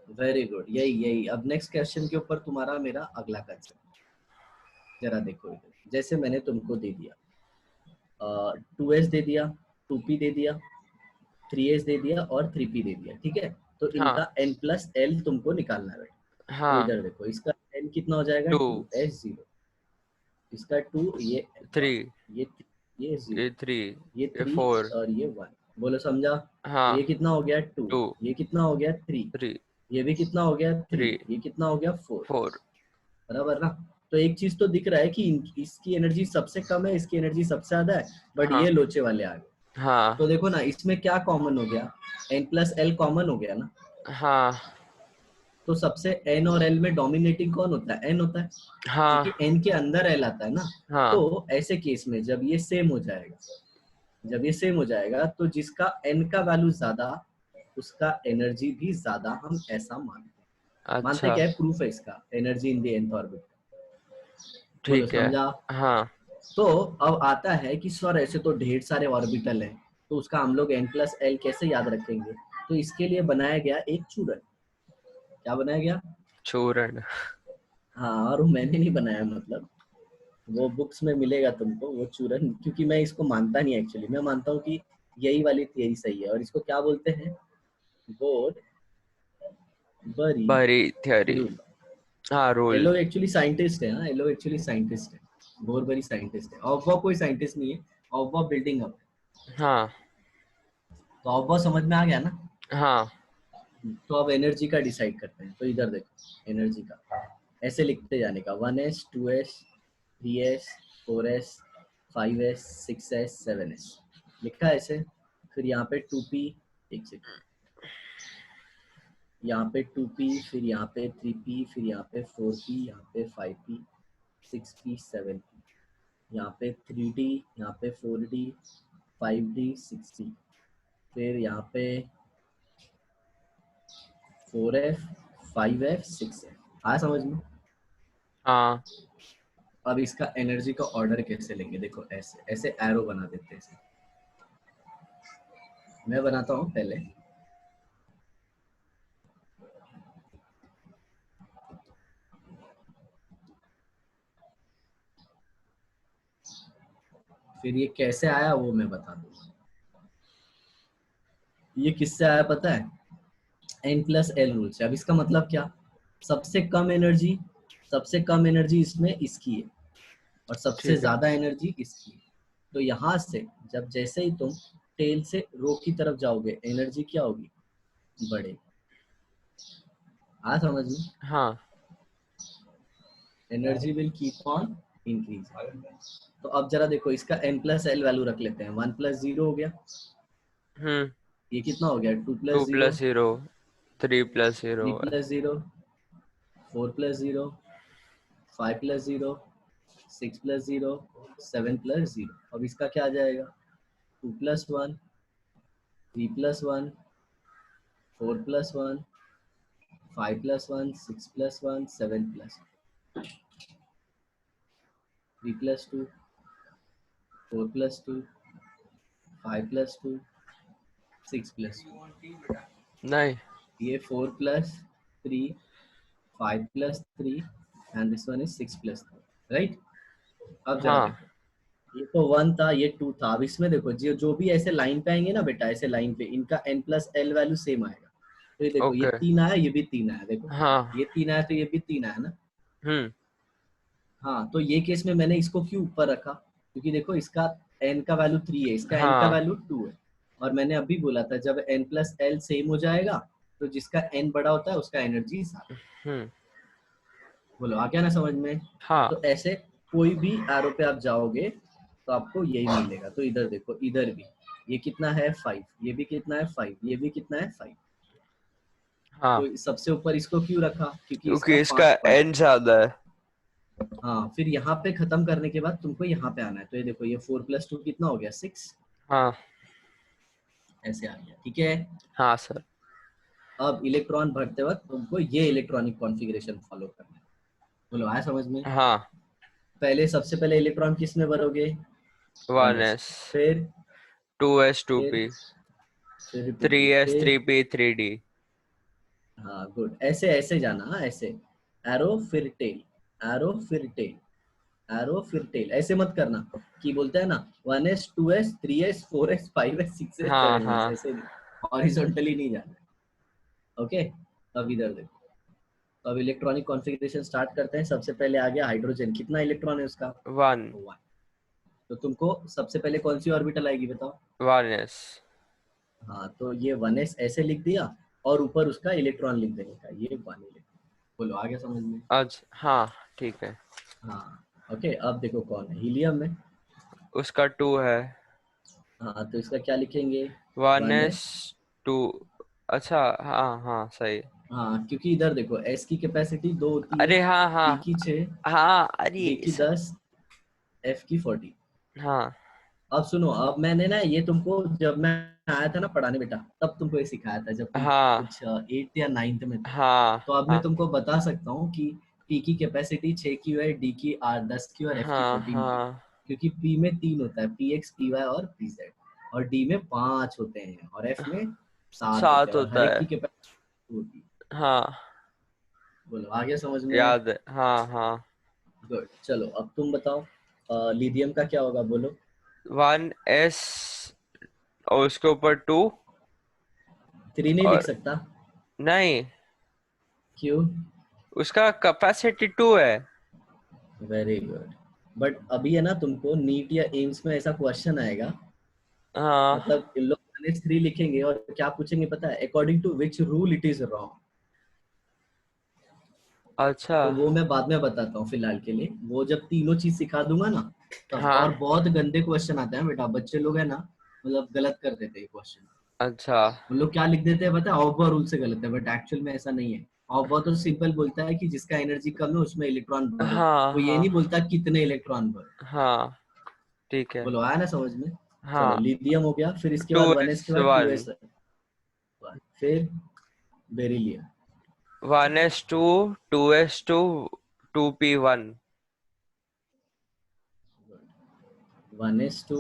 वेरी गुड, यही यही। अब नेक्स्ट क्वेश्चन के ऊपर तुम्हारा मेरा अगला कंसेप्ट जरा देखो इधर। जैसे मैंने तुमको दे दिया 2s दे दिया, 2p दे दिया, 3s दे दिया और 3p दे दिया, ठीक है। तो हाँ इनका n+l तुमको निकालना है बेटा। तो हाँ, इधर देखो, इसका n कितना हो जाएगा? 2, 2s0, इसका 2, ये 3, ये ये 0, ये 3, ये ये 3 4, और ये 1। बोलो समझा? तो हाँ ये कितना हो गया? 2। 2, ये कितना हो गया? 3। 3, ये भी कितना हो गया? 3। 3, ये कितना हो गया? 4। 4, बराबर ना? तो एक चीज तो दिख रहा है कि इसकी एनर्जी सबसे कम है, इसकी एनर्जी सबसे ज्यादा है, बट हाँ ये लोचे वाले आ गए। हाँ तो देखो ना, इसमें क्या कॉमन हो गया? n+l कॉमन हो गया ना। हाँ तो सबसे n और l में डोमिनेटिंग कौन होता है? n होता है, क्योंकि हाँ n के अंदर l आता है ना। हाँ, तो ऐसे केस में जब ये सेम हो जाएगा, जब ये सेम हो जाएगा, तो जिसका n का वैल्यू ज्यादा उसका एनर्जी भी ज्यादा, हम ऐसा मानते हैं। मानते अच्छा क्या है? प्रूफ है इसका, energy in the nth orbit. बोलो ठीक है, समझा? हाँ तो अब आता है कि सर ऐसे तो ढेर सारे ऑर्बिटल हैं, तो उसका हम लोग n+l कैसे याद रखेंगे? तो इसके लिए बनाया गया एक चूरन। क्या बनाया गया? चूरण, हाँ, और वो मैंने नहीं बनाया, मतलब वो बुक्स में मिलेगा तुमको वो चूरन, क्योंकि मैं इसको मानता नहीं एक्चुअली। मैं मानता हूँ कि यही वाली थियरी सही है, और इसको क्या बोलते हैं? बोर्ड बरी बरी थ्योरी, रूल। हाँ ये रूल, लोग एक्चुअली साइंटिस्ट है। हाँ, ये लोग एक्चुअली साइंटिस्ट है। बोरबरी साइंटिस्ट है, और वो कोई साइंटिस्ट नहीं है, और वो बिल्डिंग अप। हाँ तो अब वो समझ में आ गया ना? हाँ तो अब एनर्जी का डिसाइड करते हैं। तो इधर देखो एनर्जी का ऐसे लिखते जाने का, 1s, 2s, 3s, 4s, 5s, 6s, 7s लिखा है ऐसे। फिर यहाँ पे 2p, एक सेकंड, यहाँ पे 2p, फिर यहाँ पे 3p, फिर यहाँ पे 4p, यहाँ पे 5p, 6p, 7p, यहाँ पे 3d, यहाँ पे 4d, 5d, 6d, फिर यहाँ पे 4f, 5f, 6f। आया समझ में? हाँ अब इसका एनर्जी का ऑर्डर कैसे लेंगे? देखो ऐसे ऐसे एरो बना देते हैं। मैं बनाता हूँ पहले। फिर ये कैसे आया वो मैं बता दूंगा। ये किससे आया पता है? n+l रूल से। अब इसका मतलब क्या? सबसे कम एनर्जी, सबसे कम एनर्जी इसमें इसकी है, और सबसे ठीक है, ज्यादा एनर्जी इसकी है। तो यहाँ से जब जैसे ही तुम टेल से रो की तरफ जाओगे, एनर्जी क्या होगी? बढ़ेगी। आ समझ में? हाँ energy will keep on increase. तो अब जरा देखो, इसका n+l वैल्यू रख लेते हैं। 1+0 हो गया, हम्म, ये कितना हो गया? 2 2+0, प्लस 0, 3 प्लस 0, 3+0, 4+0, 5+0, 6+0, 7+0। अब इसका क्या आ जाएगा? 2+1, 3+1, 4+1, 5+1, 6+1, 7+1, 3+2, 4+2, 5+2, 6+2। नहीं, ये 4+3, 5+3, and this one is 6+3, right? अब जरा हाँ देखो, ये तो 1 था, ये 2 था। अब इसमें देखो, जो जो भी ऐसे लाइन पे आएंगे ना बेटा, ऐसे लाइन पे, इनका n+l वैल्यू सेम आएगा। तो ये देखो, ये ओके, 3 आया, ये भी 3 आया। देखो हाँ, ये 3 आया, तो ये भी 3 आया ना। हम्म, हाँ, तो ये केस में मैंने इसको क्यों ऊपर रखा? क्योंकि देखो, इसका n का वैल्यू 3 है, इसका n का हाँ, वैल्यू 2 है। और मैंने अभी बोला था, जब n+l सेम हो जाएगा, तो जिसका n बड़ा होता है उसका एनर्जी ज्यादा। हम्म, बोलो आ गया ना समझ में? हाँ तो ऐसे कोई भी एरो पे आप जाओगे तो आपको यही मिलेगा। तो इधर देखो, इधर भी ये कितना है? 5। ये भी कितना है? 5। ये भी कितना है? 5। हाँ, तो सबसे ऊपर इसको क्यों रखा? क्योंकि इसका क्योंकि इसका 5 बड़ा n है। ज्यादा है। हाँ, फिर यहाँ पे खत्म करने के बाद तुमको यहाँ पे आना है। तो ये देखो, ये 4+2 कितना हो गया? 6। हाँ ऐसे आ गया, ठीक है। हाँ सर, अब इलेक्ट्रॉन भरते वक्त तुमको ये इलेक्ट्रॉनिक कॉन्फ़िगरेशन फॉलो करना है। बोलो आया समझ में? हाँ। पहले सबसे पहले इलेक्ट्रॉन किस में भरोगे? 1s। 1s, फिर 2s, फिर 2p, फिर रिपीट 3s, फिर 3p, 3d। हाँ गुड, ऐसे ऐसे जाना, हाँ ऐसे, एरो फिर टेल, एरो फिर टेल, एरो फिर टेल, ऐसे मत करना कि बोलते हैं ना 1s 2s 3s 4s 5s 6s हाँ 7s, हाँ। ऐसे नहीं, हॉरिजॉन्टली नहीं जाना। ओके, अब इधर देखो, तो अब इलेक्ट्रॉनिक कॉन्फ़िगरेशन स्टार्ट करते हैं। सबसे पहले आ गया हाइड्रोजन, कितना इलेक्ट्रॉन है उसका? 1, 1। तो तुमको सबसे पहले कौन सी ऑर्बिटल आएगी बताओ? 1s। हाँ, तो ये 1s ऐसे लिख दिया और ऊपर उसका इलेक्ट्रॉन लिख देने का, ये 1 इलेक्ट्रॉन। बोलो आ गया समझ में? अच्छा हाँ ठीक है। हाँ ओके, अब देखो कौन है, हीलियम में। उसका 2 है। हाँ, तो इसका क्या लिखेंगे? 1s, 1s। 2। अच्छा हाँ हाँ सही। हाँ, क्योंकि इधर देखो एस की कैपेसिटी 2 होती है, अरे हाँ पी हाँ की 6, हाँ। अरे डी की 10, एफ की 40। हाँ अब सुनो, अब मैंने ना ये तुमको जब मैं आया था ना पढ़ाने बेटा, तब तुमको ये सिखाया था जब तुम हाँ कुछ 8th या 9th में थे। हाँ तो अब मैं हाँ तुमको बता सकता हूँ कि पी की कैपेसिटी 6 की है, डी की 10 की और एफ की हाँ 14 की। हाँ क्योंकि पी में 3 होता है, पी एक्स पी वाई और पी जेड, और डी में 5 होते हैं और एफ में 7 होते 7 हैं, और हर होता एक है। की कैपेसिटी होती है। हाँ बोलो आ गया समझ में? याद है। हाँ हाँ। गुड, चलो अब तुम बताओ लिथियम का क्या होगा, बोलो। 1s और उसके ऊपर 2। 3 नहीं लिख और सकता? नहीं, क्यों? उसका कैपेसिटी 2 है। Very good. बट अभी है ना, तुमको नीट या एम्स में ऐसा क्वेश्चन आएगा, हाँ। मतलब इन लोग NH3 लिखेंगे और क्या पूछेंगे पता है? According to which rule it is wrong. अच्छा। तो वो मैं बाद में बताता हूँ, फिलहाल के लिए वो जब तीनों चीज सिखा दूंगा ना तब। हाँ। और बहुत गंदे क्वेश्चन आते हैं बेटा, बच्चे लोग है ना, मतलब गलत कर देते हैं क्वेश्चन। अच्छा। वो लोग क्या लिख देते हैं पता है? ऑफ रूल से गलत है, बट एक्चुअल में ऐसा नहीं है। ऑफ तो सिंपल बोलता है कि जिसका एनर्जी कम है उसमें इलेक्ट्रॉन भरो, हाँ वो ये हाँ नहीं बोलता कितने इलेक्ट्रॉन भरो। हाँ ठीक है। बोलो आया ना समझ में? चलो हाँ। लिथियम हो गया, फिर इसके बाद 1s के बाद 2s1। 2s, फिर beryllium. 1s2, 2s2, 2p1। 1s2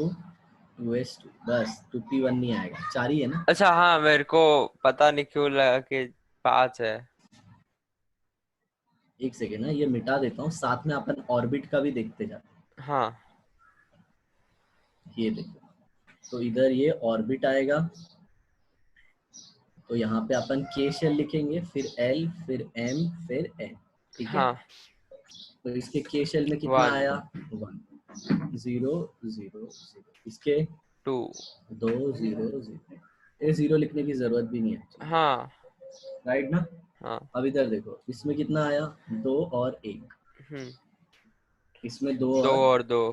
2s2, बस 2p1 नहीं आएगा, 4 ही है ना। अच्छा हाँ, मेरे को पता नहीं क्यों लगा कि 5 है। एक सेकेंड ना, ये मिटा देता हूँ, साथ में अपन ऑर्बिट का भी देखते जाते हाँ हैं। ये देखो, तो इधर ये ऑर्बिट आएगा, तो यहाँ पे अपन के शेल लिखेंगे, फिर एल, फिर एम, फिर एन। ठीक है, हाँ। तो इसके के शेल में कितना 1, आया? 1, 0 0 0। इसके 2। 2 0 0। ये 0 लिखने की जरूरत भी नहीं है, हाँ राइट ना? हाँ। अब इधर देखो, इसमें कितना आया? 2 और 1। हम्म। इसमें 2 2 और, और 2।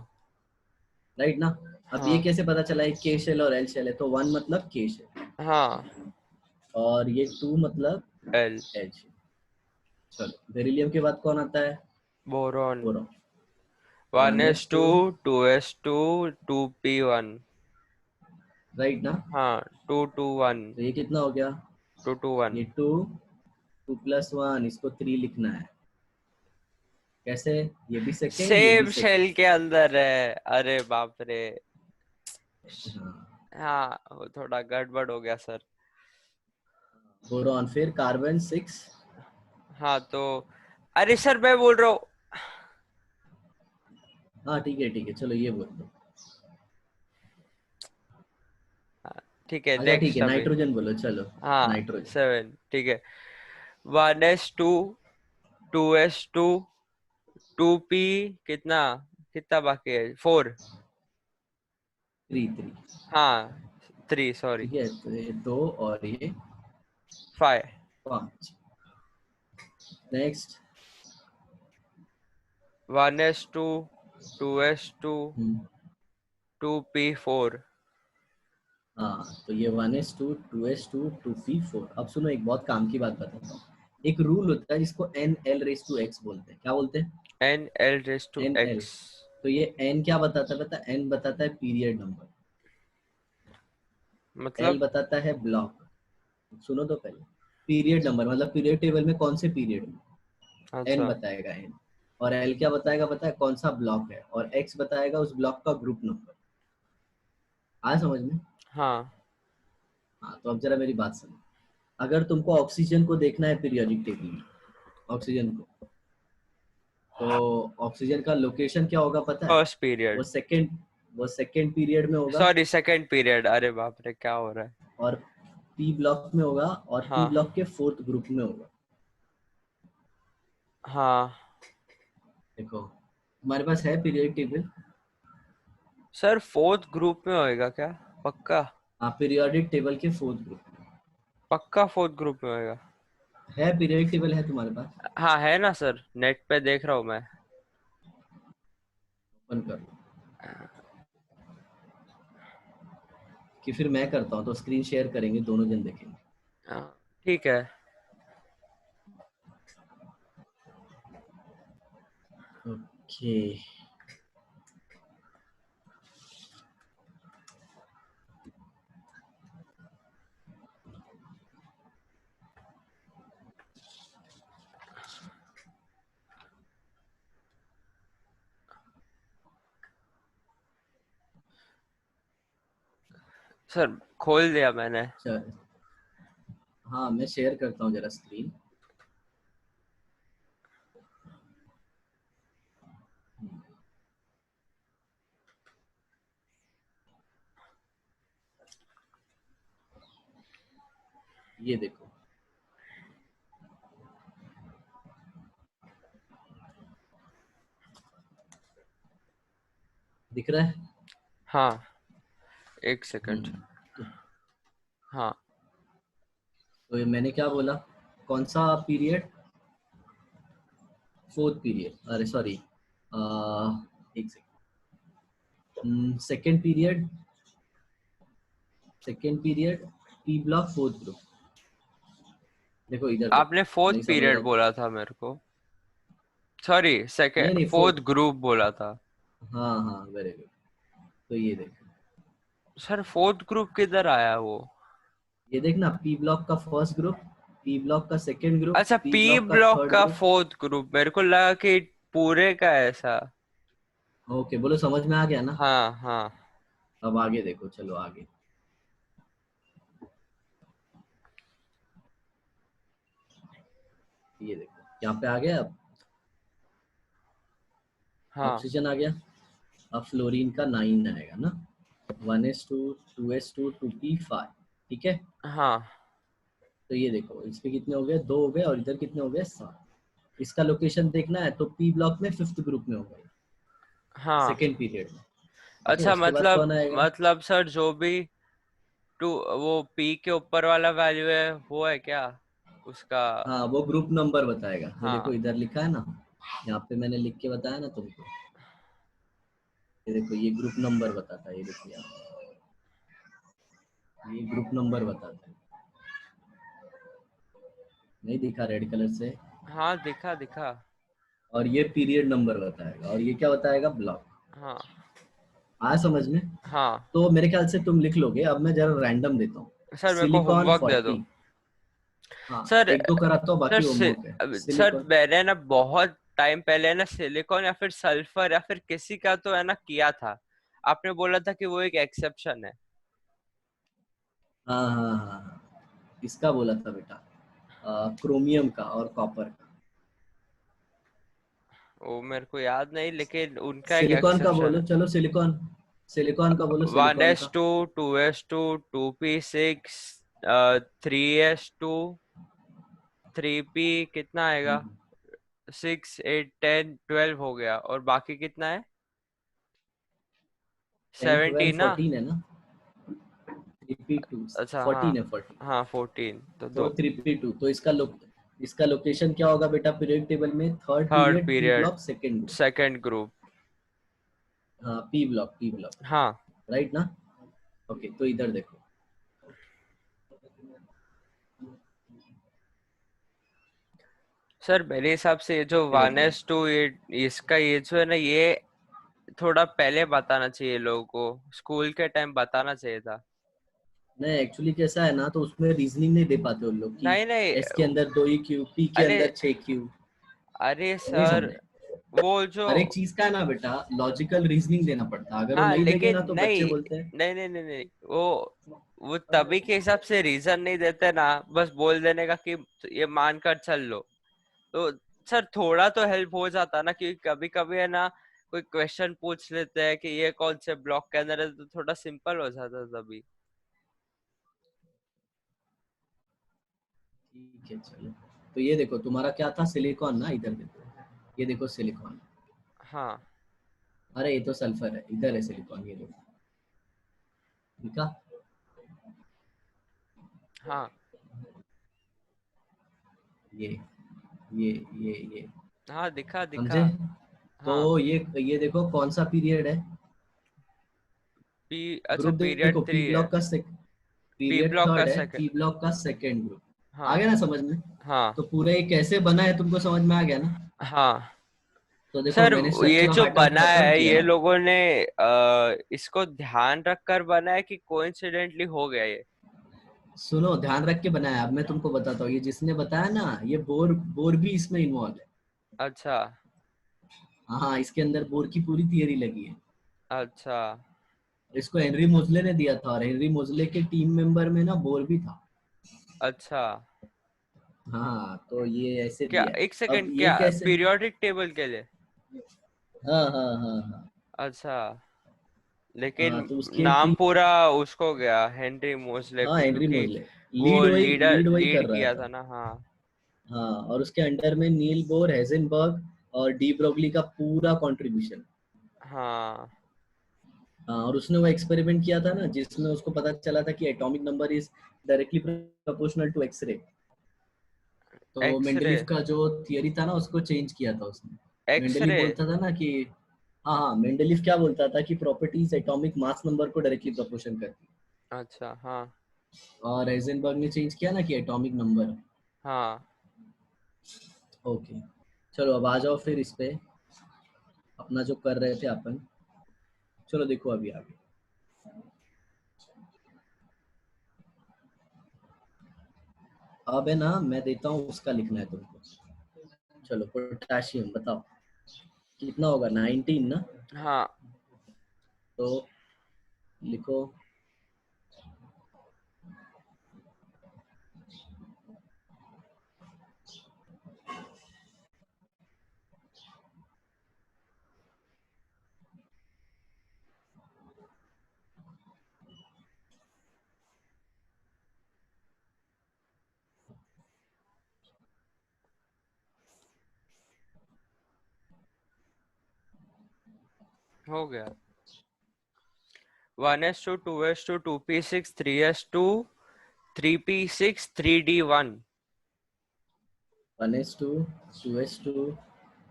राइट ना? अब ये हाँ कैसे पता चला एक के शेल और एल शेल है? तो 1 मतलब के शेल, हाँ। और ये 2 मतलब एल। L shell. चलो बेरिलियम के बाद कौन आता है? Boron. Boron. 1s2, 1s2, 2s2, 2p1। Right ना? हाँ। 221। तो ये कितना हो गया? 221। ये 2, 2+1, इसको 3 लिखना है। कैसे? ये भी सेकेंड, ये भी सेम सेकेंड। शेल के अंदर है। अरे बाप रे। हाँ, हाँ वो थोड़ा गड़बड़ हो गया सर। बोरॉन, फिर कार्बन 6। हाँ तो, अरे सर मैं बोल रहा हूँ। हाँ ठीक है, चलो ये बोल दो। हाँ, ठीक है अच्छा ठीक नेक्स्ट है, अभी। नाइट्रोजन बोलो, चलो। हाँ नाइट्रोजन। 7 ठीक है। 1s2, 2s2, 2p। कितना कितना बाकी है? 4। 3 3। हाँ 3 सॉरी। ठीक है, तो ये 2 और ये 5। 5। नेक्स्ट। 1s2, 2s2, 2p4। हाँ, तो ये 1s2 2s2 2p4। अब सुनो, एक बहुत काम की बात बताता हूँ। एक रूल होता है जिसको NL⁻x बोलते हैं, क्या बोलते हैं? n l raised to NL। x। तो ये N क्या बताता है पता है? N बताता है पीरियड नंबर, L मतलब? बताता है ब्लॉक। सुनो तो पहले, पीरियड नंबर, मतलब पीरियड टेबल में कौन से पीरियड में, एन अच्छा बताएगा एन। और एल क्या बताएगा, बताए कौन सा ब्लॉक है, और एक्स बताएगा उस ब्लॉक का ग्रुप नंबर। आया समझ में? हाँ हाँ, तो अब जरा मेरी बात सुनो। अगर तुमको ऑक्सीजन को देखना है पीरियोडिक टेबल में, ऑक्सीजन को, तो ऑक्सीजन का लोकेशन क्या होगा पता है? फर्स्ट वो पीरियड, सेकंड वो सेकंड पीरियड में होगा, सॉरी सेकंड पीरियड, अरे बाप रे क्या हो रहा है। और पी ब्लॉक में होगा, और पी हाँ ब्लॉक के फोर्थ ग्रुप में होगा। हाँ देखो हमारे पास है periodic table. Sir fourth group में होएगा क्या? पक्का? हाँ, पीरियोडिक टेबल के फोर्थ ग्रुप पक्का फोर्थ ग्रुप में होएगा? है, पीरियोडिक टेबल है तुम्हारे पास? हाँ है ना सर, नेट पे देख रहा हूँ मैं। ओपन कर लो, कि फिर मैं करता हूँ तो स्क्रीन शेयर करेंगे, दोनों जन देखेंगे। हाँ, ठीक है। ओके। सर खोल दिया मैंने। चल, हाँ मैं शेयर करता हूँ जरा स्क्रीन। ये देखो, दिख रहा है? हाँ एक सेकंड। तो, हाँ तो ये मैंने क्या बोला, कौन सा पीरियड? फोर्थ पीरियड, अरे सॉरी, एक second, second period, second period, P block fourth group. देखो इधर देखो, आपने फोर्थ नहीं समझ पीरियड रहा तो, बोला था मेरे को, सॉरी नहीं सेकंड नहीं फोर्थ फोर्थ, ग्रुप बोला था। हाँ हाँ वेरी गुड। तो ये देखो, सर फोर्थ ग्रुप किधर आया वो? ये देखना, पी ब्लॉक का फर्स्ट ग्रुप, पी ब्लॉक का सेकंड ग्रुप, अच्छा पी पी ब्लॉक का ब्लॉक थर्ड का ग्रुप। फोर्थ ग्रुप, मेरे को लगा कि पूरे का ऐसा। ओके, बोलो समझ में आ गया ना? हाँ हाँ अब आगे देखो, चलो आगे। ये देखो यहाँ पे आ गया, अब हाँ ऑक्सीजन आ गया। अब फ्लोरीन का 9 आएगा ना, 1s2, 2s2, 2p5, ठीक है। हाँ तो ये देखो, इस पे कितने हो गए, 2 हो गए, और इधर कितने हो गए, 7। इसका लोकेशन देखना है तो पी ब्लॉक में फिफ्थ ग्रुप में होगा, हाँ। सेकेंड पीरियड में। ठीक है, अच्छा उसके बाद मतलब, कौन आएगा? मतलब सर जो भी टू, वो पी के ऊपर वाला वैल्यू है वो है क्या उसका? हाँ, वो ग्रुप नंबर बताएगा, ये देखो हाँ इधर लिखा है ना, यहाँ पे मैंने लिख के बताया ना तुमको। ये देखो, ये ग्रुप नंबर बताता है, ये देखो यहाँ, ये ग्रुप नंबर बताता है, नहीं दिखा रेड कलर से? हाँ दिखा दिखा। और ये पीरियड नंबर बताएगा, और ये क्या बताएगा, ब्लॉक। हाँ आया समझ में? हाँ तो मेरे ख्याल से तुम लिख लोगे, अब मैं जरा रैंडम देता हूँ। सर मेरे को सिलिकॉन होमवर्क दे दो। 40, हाँ सर एक दो कराता हूँ, सर बाकी होमवर्क है। सर सिलिकॉन, मैंने ना बहुत टाइम पहले ना सिलिकॉन या फिर सल्फर या फिर किसी का तो है ना किया था। आपने बोला था कि वो एक एक्सेप्शन है। हाँ हाँ हाँ हाँ, इसका बोला था बेटा, क्रोमियम का और कॉपर का। वो मेरे को याद नहीं, लेकिन उनका एक सिलिकॉन का एक्सेप्शन बोलो, है। चलो सिलिकॉन, सिलिकॉन का बोलो, वन सिलिकॉन एस का। Two 2s2, 2p6, 3s2, 3p कितना आएगा? हम्म, 6, 8, 10, 12 हो गया, और बाकी कितना है? 10, 12, 17 ना? 14 है ना, 3p2, अच्छा हाँ 14 है 14। हाँ 14 तो तो दो। 3p2, तो इसका लोकेशन क्या होगा बेटा पीरियड टेबल में, third third period, P period, block, second group. Second group. हाँ, पी ब्लॉक, पी ब्लॉक, हाँ राइट ना? ओके, तो इधर देखो, सर मेरे हिसाब से ये जो ये वन देखो, एस टू ये इसका ये जो है ना, ये थोड़ा पहले बताना चाहिए लोगों को, स्कूल के टाइम बताना चाहिए था। नहीं एक्चुअली कैसा है ना, तो उसमें रीजनिंग नहीं दे पाते उन लोग कि नहीं नहीं एस के अंदर 2 ही क्यू, पी के अरे अंदर 6 क्यू। अरे नहीं सर समझे? वो जो हर एक चीज का है ना बेटा लॉजिकल रीजनिंग देना पड़ता है, अगर वो हाँ नहीं देंगे ना लेकिन तो बच्चे नहीं बोलते हैं। नहीं नहीं नहीं नहीं वो तभी के हिसाब से रीजन नहीं देते ना, बस बोल देने का कि ये मानकर चल लो। तो सर थोड़ा तो हेल्प हो जाता ना, क्योंकि कभी कभी है ना कोई क्वेश्चन पूछ लेते हैं कि ये कौन से ब्लॉक के अंदर है, तो थोड़ा सिंपल हो जाता तभी। ठीक है चलो। तो ये देखो तुम्हारा क्या था, सिलिकॉन ना, इधर देखो, ये देखो सिलिकॉन। हाँ अरे ये तो सल्फर है, इधर है सिलिकॉन, ये देखो। ठीक है। हाँ ये ये हाँ दिखा दिखा। समझे? तो हाँ ये देखो कौन सा पीरियड है। पी अच्छा ग्रुप पीरियड देखो, पी 3 है। ब्लॉक का पी पीरियड ब्लॉक का थर्ड है, पी सेकंड। ब्लॉक का सेकेंड ग्रुप। आ हाँ गया ना समझ में? हाँ तो पूरा ये कैसे बना है तुमको समझ में आ गया ना? हाँ तो देखो सर मैंने ये स्ट्रक्चर ऑफ जो एटम बना खत्म है किया। ये लोगों ने इसको ध्यान रखकर बना है कि कोइंसिडेंटली हो गया ये? सुनो ध्यान रख के बनाया, अब मैं तुमको बताता हूँ, ये जिसने बताया ना, ये बोर बोर भी इसमें इन्वॉल्व है। अच्छा हाँ इसके अंदर बोर की पूरी थियरी लगी है। अच्छा इसको हेनरी मोजले ने दिया था, और हेनरी मोजले के टीम मेंबर में ना बोर भी था। अच्छा। हाँ तो ये ऐसे क्या दिया है। एक अब सेकंड, ये क्या कैसे? पीरियोडिक टेबल के लिए? हाँ हाँ हाँ हाँ। अच्छा लेकिन हाँ तो उसके नाम टीम, पूरा उसको गया हेनरी मोसले हाँ को, हेनरी क्योंकि मोजले वो लीडर लीड वही कर लीड रहा किया था। था ना। हाँ हाँ और उसके अंडर में नील बोर, हेजनबर्ग और डी ब्रोगली का पूरा कंट्रीब्यूशन। हाँ हाँ और उसने वो एक्सपेरिमेंट किया था ना, जिसमें उसको पता चला था कि atomic number is directly proportional to x ray. तो एक्सरे। मेंडलीफ का जो थियरी था ना उसको चेंज किया था उसने। Mendeleev x ray. बोलता था ना कि, हाँ हाँ मेंडलीफ क्या बोलता था कि प्रॉपर्टीज एटॉमिक मास नंबर को डायरेक्टली प्रोपोर्शन करती अच्छा हाँ है, और हाइजेनबर्ग ने चेंज किया ना कि एटॉमिक नंबर। हाँ ओके चलो अब आ जाओ फिर इस पे, अपना जो कर रहे थे अपन। चलो देखो अभी आगे। अब है ना मैं देता हूँ, उसका लिखना है तुमको। चलो पोटेशियम बताओ कितना होगा, 19 ना? हाँ। तो लिखो। हो गया। 1s2 2s2 2p6 3s2 3p6 3d1। 1s2 2s2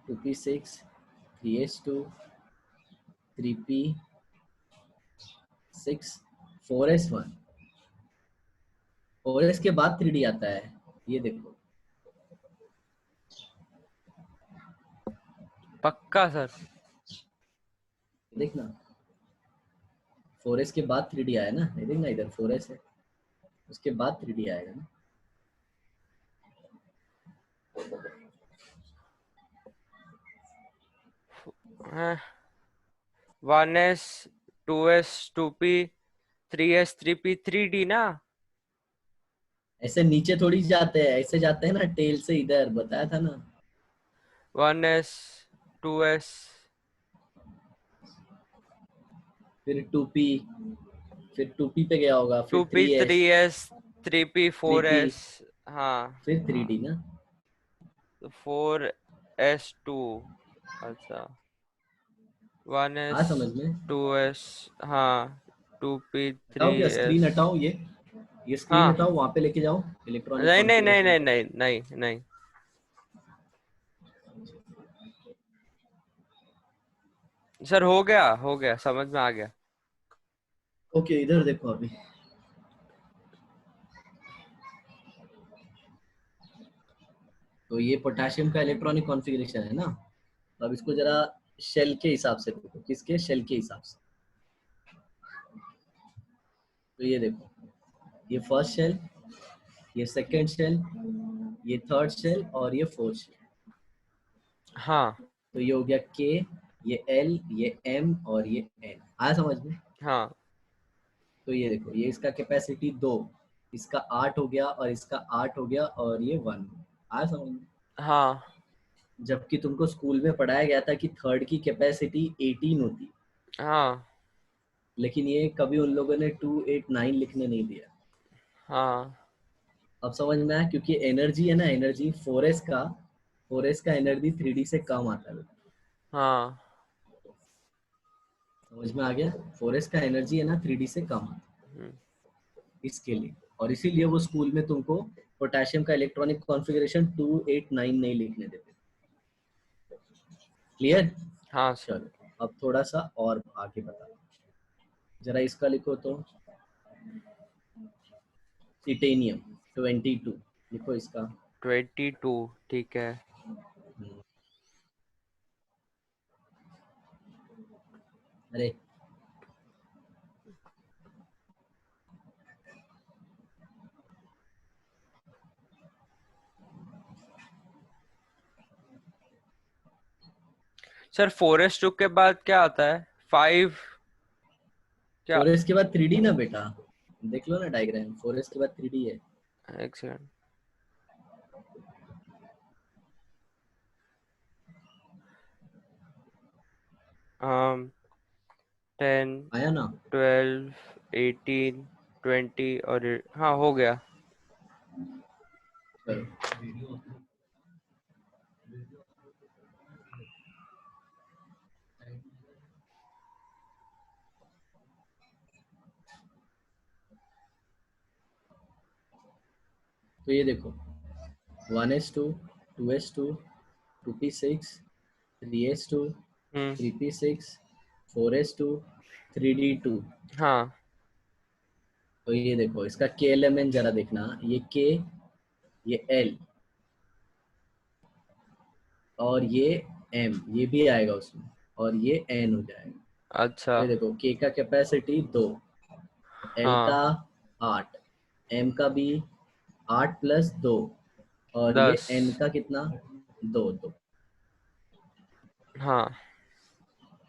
2p6 3s2 3p6 4s1। 4s के बाद 3d आता है, ये देखो। पक्का सर? देखना 4s के बाद 3d आया ना, ये देखना इधर 4s है, उसके बाद 3d आएगा ना। हाँ, 1s 2s 2p 3s 3p 3d ना। ऐसे नीचे थोड़ी जाते हैं, ऐसे जाते हैं ना टेल से, इधर बताया था ना। 1s 2s फिर 2p, फिर 2p पे गया होगा, फिर 2p 3s, 3s 3p 3p, 4s। हाँ फिर हाँ 3d ना। तो 4s2। अच्छा वन एस हाँ समझ में। 2s। हाँ 2p हटाओ, थ्री क्या एस स्क्रीन हटाओ, ये स्क्रीन हाँ हटाओ, वहां पे लेके जाओ इलेक्ट्रॉनिक नहीं नहीं नहीं कॉन्फ़िगरेशन नहीं पे। नहीं नहीं नहीं। सर हो गया समझ में आ गया। ओके इधर देखो अभी। तो ये पोटेशियम का इलेक्ट्रॉनिक कॉन्फ़िगरेशन है ना। तो अब इसको जरा शेल के हिसाब से देखो, किसके शेल के हिसाब से। तो ये देखो ये फर्स्ट शेल, ये सेकंड शेल, ये थर्ड शेल और ये फोर्थ शेल। हाँ तो ये हो गया के, ये एल, ये एम और ये एन। आया समझ में? हाँ तो ये देखो, ये इसका कैपेसिटी 2, इसका 8 हो गया और इसका 8 हो गया और ये 1। आया समझ में? हाँ जबकि तुमको स्कूल में पढ़ाया गया था कि थर्ड की कैपेसिटी 18 होती, हाँ लेकिन ये कभी उन लोगों ने 289 लिखने नहीं दिया। हाँ अब समझ में आया? क्योंकि एनर्जी है ना, एनर्जी 4s का एनर्जी 3D से कम आता है। हाँ समझ में आ गया? 4s का एनर्जी है ना 3D से कम आता हम्म, है, इसके लिए। और इसीलिए वो स्कूल में तुमको पोटेशियम का इलेक्ट्रॉनिक कॉन्फ़िगरेशन 289 नहीं लिखने देते। क्लियर? हाँ सर। चलो अब थोड़ा सा और आगे बता, जरा इसका लिखो तो। टिटेनियम 22 लिखो इसका। 22 ठीक है। अरे सर 4s2 के बाद क्या आता है? 5 क्या? 4s के बाद 3D ना बेटा, देख लो ना डायग्राम, 4s के बाद 3D है। एक सेकंड। um 10 आया ना? 12 18 20 और हाँ हो गया। चलो तो ये देखो, 1s2, 2s2, 2p6, 3s2, हम्म 3p6, 4s2, 3d2। हाँ तो ये देखो इसका के एलिमेंट जरा देखना, ये के, ये एल और ये एम, ये भी आएगा उसमें, और ये एन हो जाएगा। अच्छा। तो ये देखो के का कैपेसिटी 2, एल हाँ का 8, एम का भी 8 प्लस 2, और ये 10। एन का कितना, 2 2। हाँ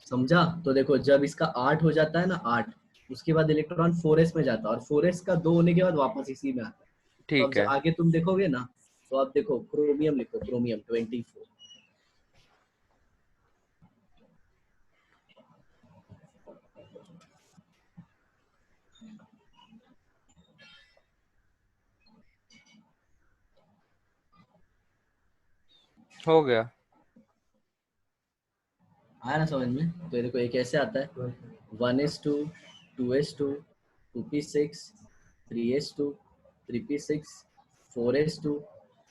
समझा? तो देखो जब इसका 8 हो जाता है ना, 8, उसके बाद इलेक्ट्रॉन 4s में जाता है, और 4s का 2 होने के बाद वापस इसी में आता है। तो अब ठीक है। आगे तुम देखोगे ना, तो आप देखो क्रोमियम लिखो, क्रोमियम 24। हो गया। आया ना समझ में? तो ये देखो एक ऐसे आता है, 1s2, 2s2, 2p6, 3s2, 3p6, 4s2,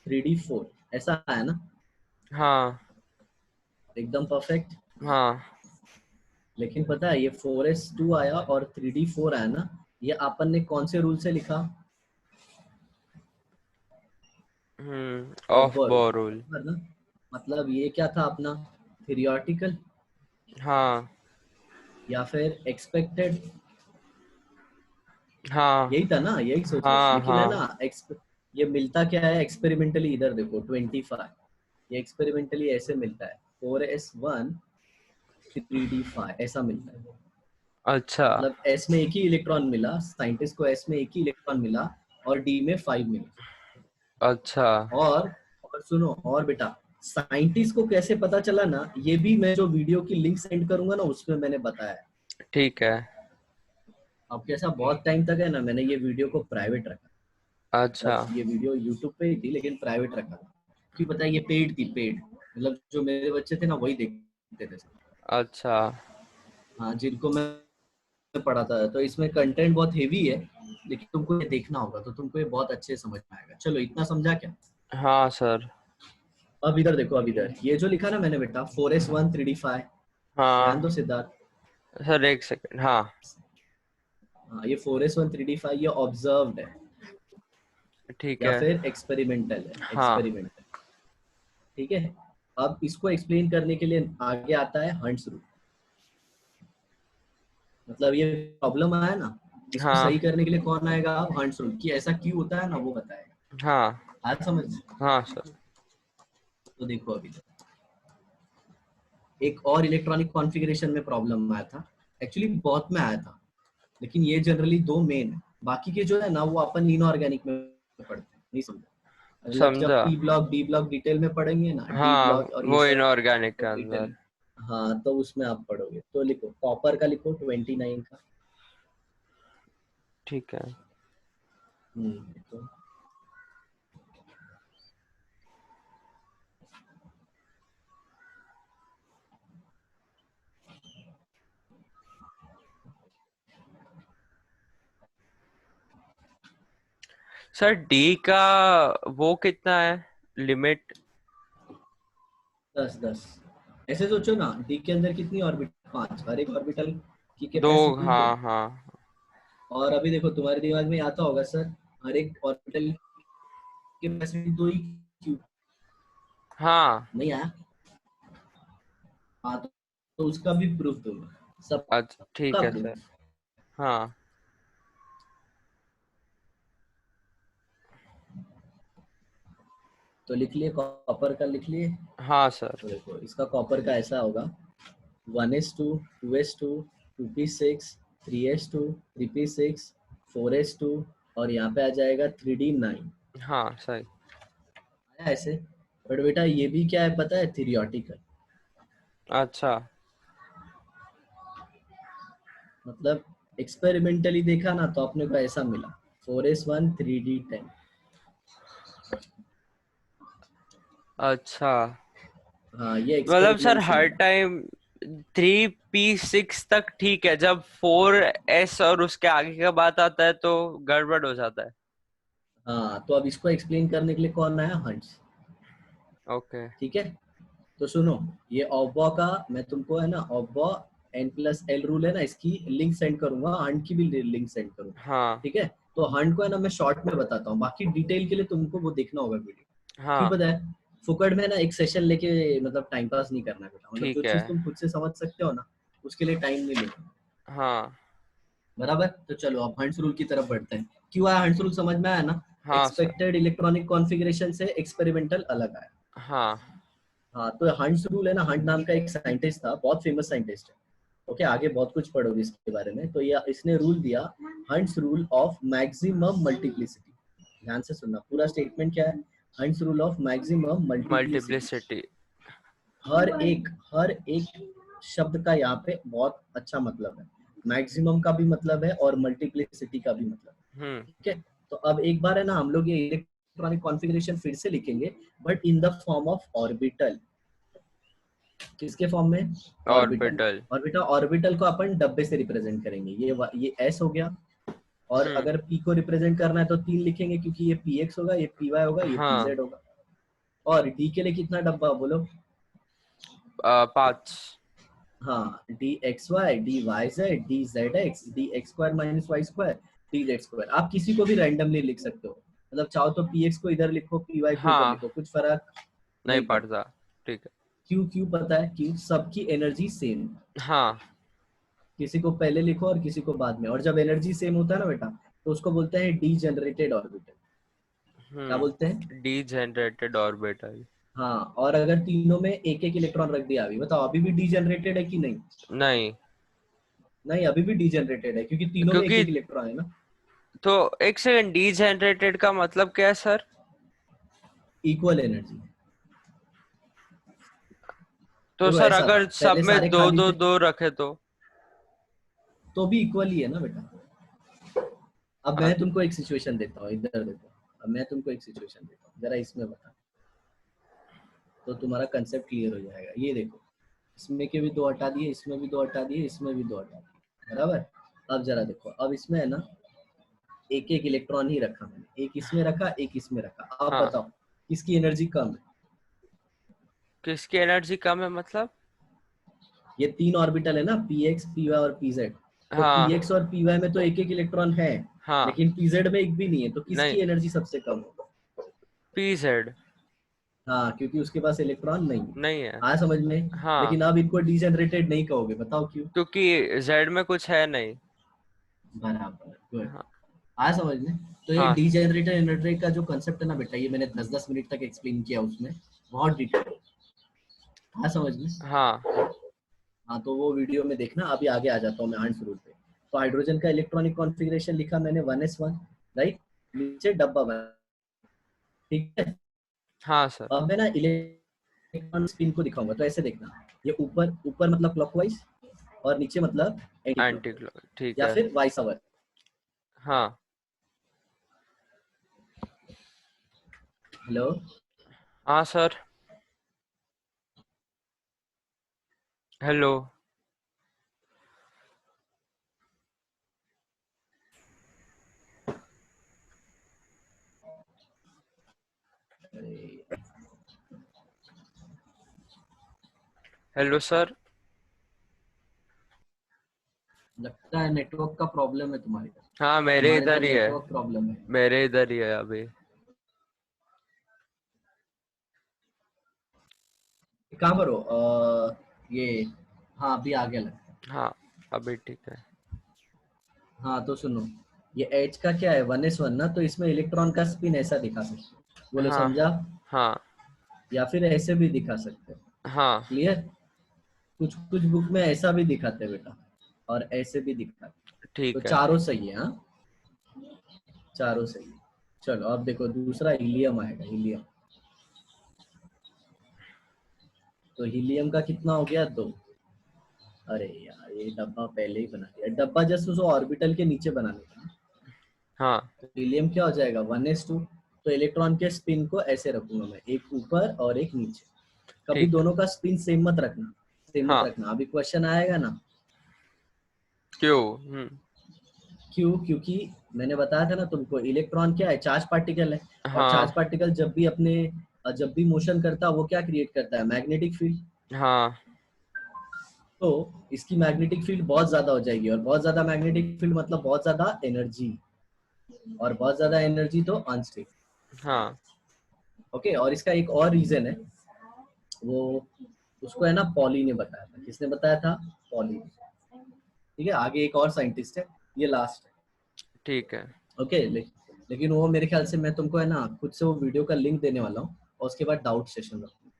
3d4, ऐसा आया ना? हाँ एकदम परफेक्ट। हाँ लेकिन पता है ये 4s2 आया और 3d4 आया ना, ये अपन ने कौन से रूल से लिखा? ऑफ ऑफ-बोरो, बोरोल। ना? मतलब ये क्या था अपना, थियोरेटिकल हाँ या फिर एक्सपेक्टेड? हाँ यही था ना, यही सोचो। हाँ लेकिन है हाँ। ना, ये मिलता क्या है एक्सपेरिमेंटली, इधर देखो 25, ये एक्सपेरिमेंटली ऐसे मिलता है, 4s1 3d5 ऐसा मिलता है। अच्छा मतलब s में एक ही इलेक्ट्रॉन मिला, साइंटिस्ट को s में एक ही इलेक्ट्रॉन मिला और d में 5 मिला। अच्छा। और सुनो, और बेटा साइंटिस्ट को कैसे पता चला ना, ये भी मैं जो वीडियो की लिंक सेंड करूंगा ना उसमें मैंने बताया है। ठीक है। अब कैसा, बहुत टाइम तक है ना मैंने ये वीडियो को प्राइवेट रखा, अच्छा मतलब ये वीडियो यूट्यूब पे ही थी लेकिन प्राइवेट रखा था, क्योंकि पता है ये पेड थी, पेड, मतलब जो मेरे बच्चे थे ना वही देखते थे। अच्छा। हाँ, जिनको मैं पढ़ाता था। तो इसमें कंटेंट बहुत हेवी है, लेकिन तुमको ये देखना होगा तो तुमको ये बहुत अच्छे से समझ में आएगा। चलो इतना समझा क्या? हाँ सर। अब इधर देखो, अब इधर ये जो लिखा ना मैंने बेटा 4s1 3d5, ध्यान हाँ दो सिद्धार्थ। सर एक सेकंड। हाँ हाँ, ये 4s1 3d5 ये ऑब्जर्व्ड है ठीक या है। फिर एक्सपेरिमेंटल है, हाँ एक्सपेरिमेंटल। ठीक है। अब इसको एक्सप्लेन करने के लिए आगे आता है हंट्स रूल। मतलब ये प्रॉब्लम आया ना, इसको हाँ सही करने के लिए कौन आएगा? हंट्स रूल, कि ऐसा क्यों होता है ना, वो बताएगा। हाँ आज समझ। हाँ सर। तो देखो अभी एक और इलेक्ट्रॉनिक कॉन्फ़िगरेशन में प्रॉब्लम आया था, एक्चुअली बहुत में आया था, लेकिन ये जनरली दो मेन है, बाकी के जो है ना वो अपन इनऑर्गेनिक में पढ़ते हैं, नहीं समझा? मतलब जब समझा। P block D block detail में पढ़ेंगे ना, डी हाँ ब्लॉक और ये वो सब इनऑर्गेनिक के अंदर। डिटेल, हाँ तो उसमें आप पढ़ोगे। तो लिखो कॉपर का, लिखो 29 का। ठीक है तो सर। डी का वो कितना है लिमिट? 10 10 ऐसे सोचो ना, डी के अंदर कितनी ऑर्बिटल? 5, हर एक ऑर्बिटल की दो। कैपेसिटी 2। हाँ हाँ और अभी देखो तुम्हारे दिमाग में आता होगा सर, हर एक ऑर्बिटल की कैपेसिटी 2 ही क्यों? हाँ। नहीं आया? हाँ तो उसका भी प्रूफ दूंगा, अच्छा ठीक सबका है सर। प्रूफ। हाँ तो लिख लिए, कॉपर का लिख लिए। हाँ सर। तो देखो इसका कॉपर का ऐसा होगा, 1s2, 2s2, 2p6, 3s2, 3p6, 4s2, और यहाँ पे आ जाएगा 3d9। हाँ सही। आया ऐसे? बट बेटा ये भी क्या है पता है? थियोरिटिकल। अच्छा। मतलब एक्सपेरिमेंटली देखा ना तो अपने को ऐसा मिला, 4s1 3d10। अच्छा हाँ ये मतलब सर एक्सपेरिमेंट से हर मिला। टाइम 3p6 तक ठीक है, जब 4s और उसके आगे का बात आता है तो गड़बड़ हो जाता है। हाँ तो अब इसको एक्सप्लेन करने के लिए कौन आया? हंट्स। ओके। ठीक है, तो सुनो, ये ऑब्बा का मैं तुमको है ना, ऑब्बा n+l रूल है ना, इसकी लिंक सेंड करूंगा, हंट की भी लिंक सेंड करूंगा। हाँ ठीक है, तो हंट को है ना मैं शॉर्ट में बताता हूँ, बाकी डिटेल के लिए तुमको वो देखना होगा वीडियो। क्यों हाँ पता है? फुकड़ में ना एक सेशन लेके मतलब टाइम पास नहीं करना बेटा, मतलब जो ठीक है। चीज तुम खुद से समझ सकते हो ना, उसके लिए टाइम नहीं लेना। हाँ बराबर? तो चलो अब हंट्स रूल की तरफ बढ़ते हैं। क्यों आया हंट्स रूल, समझ में आया ना? हाँ सर। एक्सपेक्टेड इलेक्ट्रॉनिक कॉन्फ़िगरेशन से एक्सपेरिमेंटल अलग आया। हाँ हाँ तो हंट्स रूल है ना, हंट नाम का एक साइंटिस्ट था, बहुत फेमस साइंटिस्ट है। ओके, आगे बहुत कुछ पढ़ोगे इसके बारे में। तो ये इसने रूल दिया, Hund's rule of maximum multiplicity. ध्यान से सुनना, पूरा स्टेटमेंट क्या है? Hund's rule of maximum multiplicity. Multiplicity. हर एक शब्द का यहाँ पे बहुत अच्छा मतलब है। मैक्सिमम का भी मतलब है और मल्टीप्लिसिटी का भी मतलब है। ठीक है, तो अब एक बार है ना हम लोग ये इलेक्ट्रॉनिक कॉन्फ़िगरेशन फिर से लिखेंगे, but in the form of orbital. किसके फॉर्म में? ऑर्बिटल। ऑर्बिटल। और बेटा ऑर्बिटल को अपन डब्बे से रिप्रेजेंट करेंगे, ये एस हो गया। और हम्म। अगर पी को रिप्रेजेंट करना है तो 3 लिखेंगे, क्योंकि ये पी एक्स होगा, ये पी वाई होगा, ये पी हाँ जेड होगा। और डी के लिए कितना डब्बा बोलो? 5। हाँ, d x y, d y z, d z x, d x square minus y square, d z square. आप किसी को भी रैंडमली लिख सकते हो, मतलब चाहो तो पी एक्स को इधर लिखो, पी वाई को इधर हाँ लिखो, कुछ फर्क नहीं नहीं पड़ता। पड़ता। ठीक है। क्यों? क्यों पता है? क्यों? सबकी एनर्जी सेम, हाँ। किसी को पहले लिखो और किसी को बाद में। और जब एनर्जी सेम होता है ना बेटा, तो उसको बोलते हैं डी जनरेटेड ऑर्बिटल। क्या बोलते हैं? Degenerated orbital. हाँ, और अगर तीनों में एक एक इलेक्ट्रॉन रख दिया, अभी बताओ अभी भी डी जनरेटेड है कि नहीं? नहीं, नहीं, अभी भी डी जनरेटेड है, क्योंकि तीनों में एक क्योंकि एक इलेक्ट्रॉन है ना। तो एक सेकंड, डीजेनरेटेड का मतलब क्या है सर? Equal energy. तो देखो सर ऐसा था, अगर सब पहले में सारे दो खाली दो थे, दो रखे तो भी इक्वल ही है ना बेटा। अब मैं तुमको एक सिचुएशन देता हूँ, इधर देखो। अब मैं तुमको एक सिचुएशन देता हूँ, जरा इसमें बता, तो तुम्हारा कंसेप्ट क्लियर हो जाएगा। ये देखो, इसमें के भी 2 हटा दिए, इसमें भी 2 हटा दिए, इसमें भी 2 हटा दिए, बराबर? अब जरा देखो, अब इसमें है ना एक एक इलेक्ट्रॉन ही रखा मैंने, एक इसमें रखा, एक इसमें रखा। अब हाँ। बताओ किसकी एनर्जी कम है? किसकी एनर्जी कम है मतलब? ये 3 ऑर्बिटल है ना, पी एक्स, पी वाई और पी जेड। तो पी हाँ एक्स और पी वाई में तो एक एक इलेक्ट्रॉन है, हाँ। लेकिन पी जेड में एक भी नहीं है, तो नहीं, किसकी एनर्जी सबसे कम होगा? पीजेड। हाँ, क्योंकि उसके पास इलेक्ट्रॉन नहीं है। नहीं है। आया समझ में? हाँ लेकिन अब इनको डीजनरेटेड नहीं कहोगे, बताओ क्यों? क्योंकि जेड में कुछ है नहीं। बराबर, Good. हाँ आया समझ में? तो ये हाँ डीजेनरेटर इनवर्टर का जो कंसेप्ट है ना बेटा, ये मैंने 10-10 मिनट तक एक्सप्लेन किया उसमें, बहुत डिटेल। आया समझ में? हाँ हाँ, तो वो वीडियो में देखना। अभी आगे आ जाता हूँ मैं आंसर पे। तो हाइड्रोजन का इलेक्ट्रॉनिक कॉन्फ़िगरेशन लिखा मैंने 1s1, राइट? नीचे डब्बा बना, ठीक है? हाँ सर। अब मैं ना इलेक्ट्रॉन स्पिन को दिखाऊंगा, तो ऐसे देखना, ये ऊपर ऊपर मतलब क्लॉकवाइज, और नीचे मतलब एंटी एंटी क्लॉकवाइज, क्लॉक, ठीक या है। फिर वाइस अवर। हाँ हेलो? हाँ सर। हेलो। Hello sir. लगता है नेटवर्क का प्रॉब्लम है तुम्हारे घर। हाँ मेरे तुम्हारे इधर इधर ही है। नेटवर्क प्रॉब्लम है। मेरे इधर ही है अभी। कहाँ पर हो? ये, हाँ अभी आ गया लगता है। हाँ अभी ठीक है। हाँ तो सुनो, ये एच का क्या है, 1s1 ना, तो इसमें इलेक्ट्रॉन का स्पिन ऐसा दिखा सकते हो, बोलो हाँ समझा? हाँ या फिर ऐसे भी दिखा सकते हो। हाँ क्लियर? कुछ कुछ बुक में ऐसा भी दिखाते हैं बेटा, और ऐसे भी दिखाते हैं। तो ठीक है। चारों सही है, हाँ, चारों सही है। चलो अब देखो, दूसरा हीलियम आएगा, हीलियम। तो हीलियम का कितना हो गया, 2। अरे यार, ये डब्बा पहले ही बना दिया, डब्बा जस्ट उस ऑर्बिटल के नीचे बनाने का। हाँ तो हीलियम क्या हो जाएगा, 1s2। तो इलेक्ट्रॉन के स्पिन को ऐसे रखूंगा मैं, एक ऊपर और एक नीचे। कभी ठीक है। दोनों का स्पिन सेम मत रखना, सेम मत हाँ रखना। अभी क्वेश्चन आएगा ना, क्यों? क्यों? क्योंकि मैंने बताया था ना तुमको, इलेक्ट्रॉन क्या है, चार्ज पार्टिकल है। और चार्ज हाँ पार्टिकल जब भी मोशन करता है, वो क्या क्रिएट करता है, मैग्नेटिक फील्ड। हाँ तो इसकी मैग्नेटिक फील्ड बहुत ज्यादा हो जाएगी, और बहुत ज्यादा मैग्नेटिक फील्ड मतलब बहुत ज्यादा एनर्जी, और बहुत ज्यादा एनर्जी तो अनस्टेबल। हाँ ओके, और इसका एक और रीजन है, वो उसको है ना पॉली ने बताया था। किसने बताया था? पॉली ने। ठीक है, आगे एक और साइंटिस्ट है, ये लास्ट है। ठीक है। ओके, लेकिन वो मेरे ख्याल से मैं तुमको है ना खुद से वो वीडियो का लिंक देने वाला हूँ, और उसके बाद डाउट सेशन रखूँ।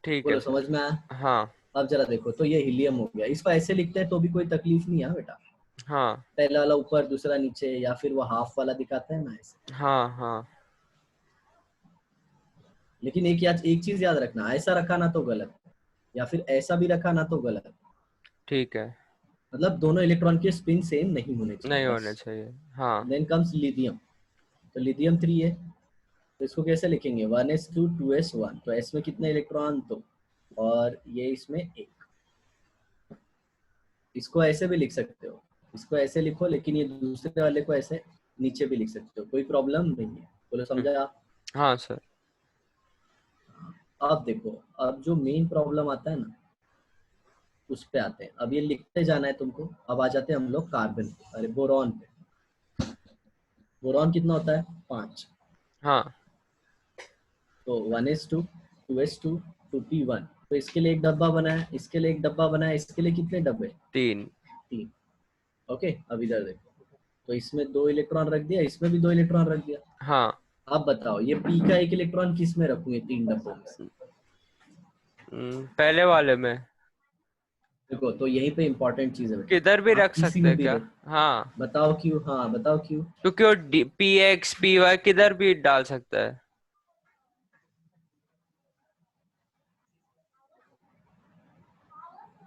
ठीक है बोलो सर। समझ में आया? हाँ अब जरा देखो, तो ये हीलियम हो गया। इसको ऐसे लिखते हैं तो भी कोई तकलीफ नहीं है बेटा, हाँ पहला वाला ऊपर दूसरा नीचे, या फिर वो हाफ वाला दिखाता है ना ऐसे। हाँ हाँ लेकिन एक चीज याद रखना, ऐसा रखा ना तो गलत, या फिर ऐसा भी रखा ना तो गलत। ठीक है। मतलब दोनों इलेक्ट्रॉन के स्पिन सेम नहीं होने चाहिए नहीं बस। होने चाहिए। हाँ देन कम्स लिथियम। तो लिथियम 3 है, तो इसको कैसे लिखेंगे, 1s2 2s1। तो s में कितने इलेक्ट्रॉन, तो, और ये इसमें एक। इसको ऐसे भी लिख सकते हो, इसको ऐसे लिखो, लेकिन ये दूसरे वाले को ऐसे नीचे भी लिख सकते हो, कोई प्रॉब्लम नहीं है। बोलो हम्म, समझा? हाँ सर। अब देखो, अब जो मेन प्रॉब्लम आता है ना, उस पे आते हैं। अब ये लिखते जाना है तुमको। अब आ जाते हैं हम लोग कार्बन पे, अरे बोरॉन पे। बोरॉन कितना होता है, 5। हाँ तो 1s2 2s2 2p1। तो इसके लिए एक डब्बा बना है, इसके लिए एक डब्बा बना है, इसके लिए कितने डब्बे, 3। 3। ओके, अब इधर देखो, तो इसमें 2 इलेक्ट्रॉन रख दिया, इसमें भी 2 इलेक्ट्रॉन रख दिया। हाँ आप बताओ, ये पी का एक इलेक्ट्रॉन किस में रखूंगे, 3 डब्बों में से? पहले वाले में। देखो, तो यहीं पे इंपॉर्टेंट चीज है बेटा, किधर भी आप रख किसी सकते में हैं भी क्या? रख। हाँ बताओ क्यों, हाँ बताओ क्यों। क्योंकि वो पी एक्स पी वाई किधर भी डाल सकता है।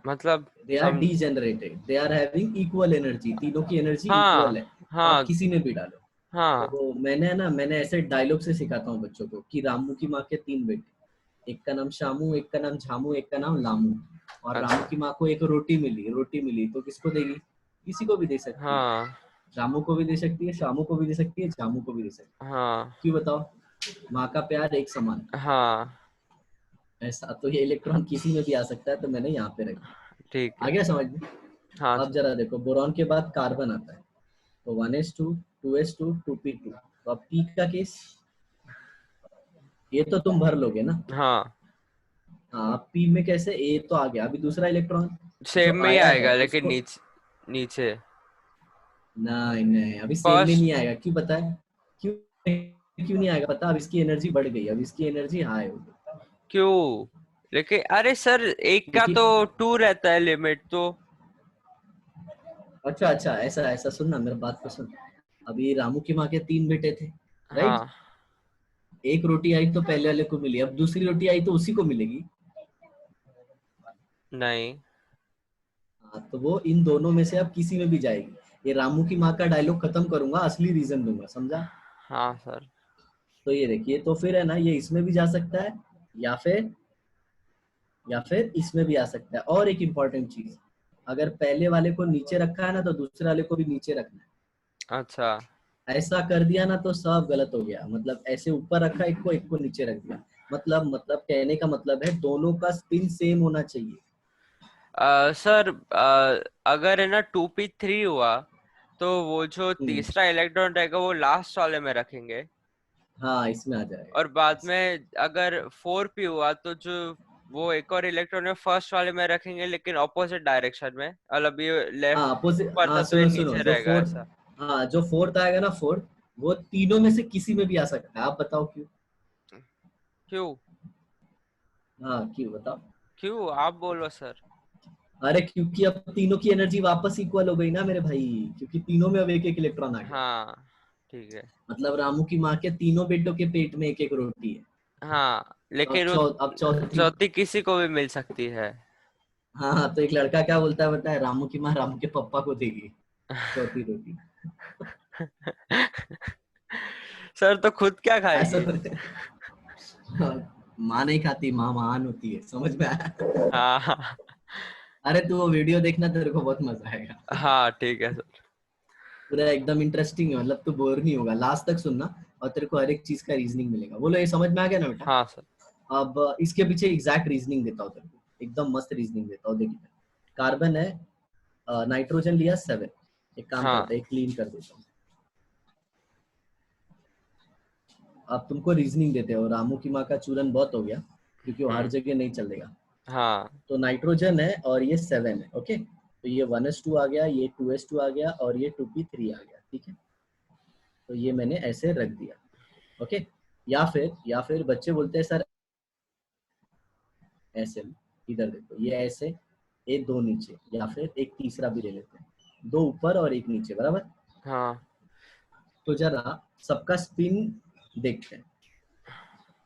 मतलब they are some degenerated, they are having equal energy, तीनों की एनर्जी इक्वल हाँ है। तो आप हाँ किसी में भी डालो। हाँ तो मैंने ऐसे डायलॉग से सिखाता हूँ बच्चों को, कि रामू की माँ के 3 बेटे, एक का नाम शामू, एक का नाम झामू, एक का नाम लामू। और रामू अच्छा। की माँ को एक रोटी मिली तो किसको देगी, किसी को भी दे सकती है। हाँ रामू को भी दे सकती है, शामू को भी दे सकती है, झामू को भी दे सकती हाँ है। क्यों बताओ? माँ का प्यार एक समान। हाँ ऐसा तो ये इलेक्ट्रॉन किसी में भी आ सकता है, तो मैंने यहाँ पे रख दिया। ठीक आ है। गया समझ में? हाँ अब सर। जरा देखो, बोरॉन के बाद कार्बन आता है। तो 1s2 2s2 2p2। तो अब पी का केस, ये तो तुम भर लोगे ना। हाँ हाँ, पी में कैसे, ए तो आ गया, अभी दूसरा इलेक्ट्रॉन जो सेम में ही आया है आएगा लेकिन उसको, नीचे नीचे। नहीं नहीं, अभी सेम में फर्स्ट नहीं आएगा, क्यों पता है? क्यों? क्यों नहीं आएगा पता? अब इसकी एनर्जी बढ़ गई, अब इसकी एनर्जी हाई हो गई। क्यों? लेकिन अरे सर, एक का क्योंकि तो 2 रहता है लिमिट तो। अच्छा अच्छा, ऐसा ऐसा सुन ना, मेरा बात तो सुन। अभी रामू की माँ के 3 बेटे थे, राइट? हाँ। एक रोटी आई तो पहले वाले को मिली, अब दूसरी रोटी आई तो उसी को मिलेगी। नहीं। हाँ, तो वो इन दोनों में से अब किसी में भी जाएगी। ये रामू की माँ का डायलॉग खत्म करूंगा, असली रीजन दूंगा, समझा? हाँ सर। तो ये देखिए, तो फिर है ना, ये इसमें भी जा सकता है, या फिर इसमें भी आ सकता है। और एक इम्पॉर्टेंट चीज, अगर पहले वाले को नीचे रखा है ना, तो दूसरे वाले को भी नीचे रखना अच्छा। है। ऐसा कर दिया ना तो सब गलत हो गया, मतलब ऐसे ऊपर रखा एक को नीचे रख दिया। मतलब कहने का मतलब है दोनों का स्पिन सेम होना चाहिए। सर, अगर है ना 2p3 हुआ, तो वो जो हम्म, तीसरा इलेक्ट्रॉन रहेगा वो लास्ट वाले में रखेंगे। हाँ, इसमें आ और जाएगा बाद ऐसा। में अगर 4p हुआ तो जो वो एक और इलेक्ट्रॉन है फर्स्ट वाले में रखेंगे, लेकिन ऑपोजिट डायरेक्शन में, मतलब ये हाँ, लेफ्ट अपोजिट, ऊपर हाँ, था तो ये सुनो सुनो, नीचे जो रहेगा फोर्थ, ऐसा। हाँ, जो फोर्थ आएगा ना, फोर्थ, वो तीनों में से किसी में भी आ सकता है। आप बताओ क्यों? क्यों? हाँ, क्यों बताओ? क्यों आप बोलो सर। अरे क्योंकि अब तीनों की एनर्जी वापस इक्वल हो गई ना मेरे भाई, क्योंकि तीनों में अब एक एक इलेक्ट्रॉन आ गया। हाँ ठीक है। मतलब रामू की माँ के तीनों बेटों के पेट में एक एक रोटी है। हाँ तो अब लेकिन वो अब चौथी। चौथी किसी को भी मिल सकती है। हाँ हाँ, तो एक लड़का क्या बोलता है बताए, रामू की माँ रामू के पापा को देगी चौथी रोटी। सर तो खुद क्या ऐसा खाएगी? तो हाँ, माँ नहीं खाती, माँ महान होती है, समझ में आया? हाँ हाँ। अरे तू वो वीडियो देखना, तेरे को बहुत मजा आएगा। हाँ ठीक है सर। पूरा एकदम इंटरेस्टिंग है, मतलब तू बोर नहीं होगा, लास्ट तक सुनना। और तेरे को हर एक चीज का रीजनिंग मिलेगा। बोलो, ये समझ में आ गया ना बेटा? हाँ सर। अब इसके पीछे एग्जैक्ट रीजनिंग देता हूँ तेरे को, एकदम मस्त रीजनिंग देता हूँ, देखिए। कार्बन है, नाइट्रोजन लिया 7। एक काम हाँ। करता है, क्लीन कर देता हूँ। अब तुमको रीजनिंग देते हो, रामू की माँ का चूरन बहुत हो गया, क्योंकि वो हर हम्म। जगह नहीं चलेगा। हाँ। तो नाइट्रोजन है और ये 7 है, ओके। तो ये 1s2 आ गया, ये 2s2 आ गया, और ये 2p3 आ गया, ठीक है। तो ये मैंने ऐसे रख दिया, ओके। या फिर बच्चे बोलते हैं सर ऐसे, इधर देखो, ये ऐसे, एक दो नीचे, या फिर एक तीसरा भी ले लेते हैं, दो ऊपर और एक नीचे, बराबर। हाँ। तो जरा सबका स्पिन देखते हैं।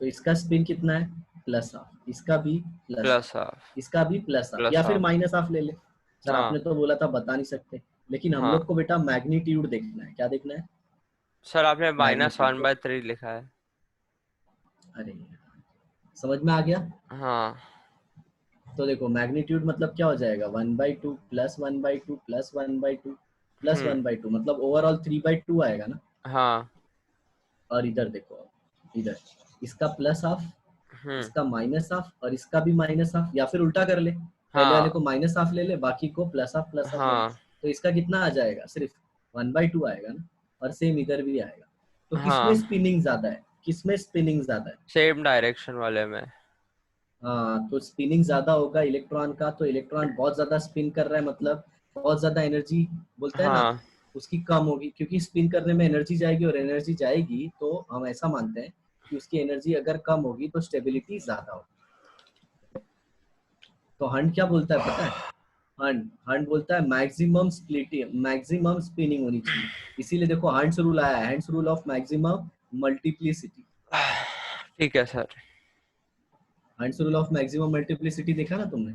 तो इसका स्पिन कितना है? प्लस हाफ, इसका भी प्लस प्लस हाफ। हाफ, इसका भी प्लस हाफ, प्लस या फिर हाफ। माइनस हाफ ले ले। सर हाँ। आपने तो बोला था बता नहीं सकते, लेकिन हम लोग हाँ को बेटा मैग्नीट्यूड देखना है। क्या देखना है? सर, आपने माइनस मैग्नीट्यूड वन तो, बाय थ्री लिखा है। अरे समझ में आ गया? हाँ। तो देखो, मैग्नीट्यूड मतलब क्या हो जाएगा, 1/2 प्लस 1/2 प्लस 1/2 प्लस हम्म। 1/2, मतलब ओवरऑल 3/2 आएगा ना। हाँ। और इधर देखो, इधर इसका प्लस हाफ, हम्म। इसका माइनस हाफ, और इसका भी माइनस हाफ, या फिर उल्टा कर ले, पहले वाले हाँ। को माइनस हाफ ले ले, बाकी को प्लस हाफ ले ले। हाँ। तो इसका कितना आ जाएगा? सिर्फ 1/2 आएगा ना। और सेम इधर भी आएगा। तो किसमें हाँ। स्पिनिंग ज्यादा है? किसमें स्पिनिंग ज्यादा है? सेम डायरेक्शन वाले में। हाँ, तो स्पिनिंग ज्यादा होगा इलेक्ट्रॉन का, तो इलेक्ट्रॉन बहुत ज्यादा स्पिन कर रहा है, मतलब बहुत ज्यादा एनर्जी, बोलते हैं ना, हाँ। उसकी कम होगी, क्योंकि स्पिन करने में एनर्जी जाएगी, और एनर्जी जाएगी तो हम ऐसा मानते हैं कि उसकी एनर्जी अगर कम होगी तो स्टेबिलिटी ज्यादा होगी। तो हंट क्या बोलता है पता है? हंट बोलता है मैक्सिमम स्प्लिटिंग, मैक्सिमम स्पिनिंग होनी चाहिए। इसीलिए देखो, हंट्स रूल आया है, Hund's rule of maximum multiplicity. ठीक है sir. Hunts rule of maximum multiplicity देखा ना तुमने?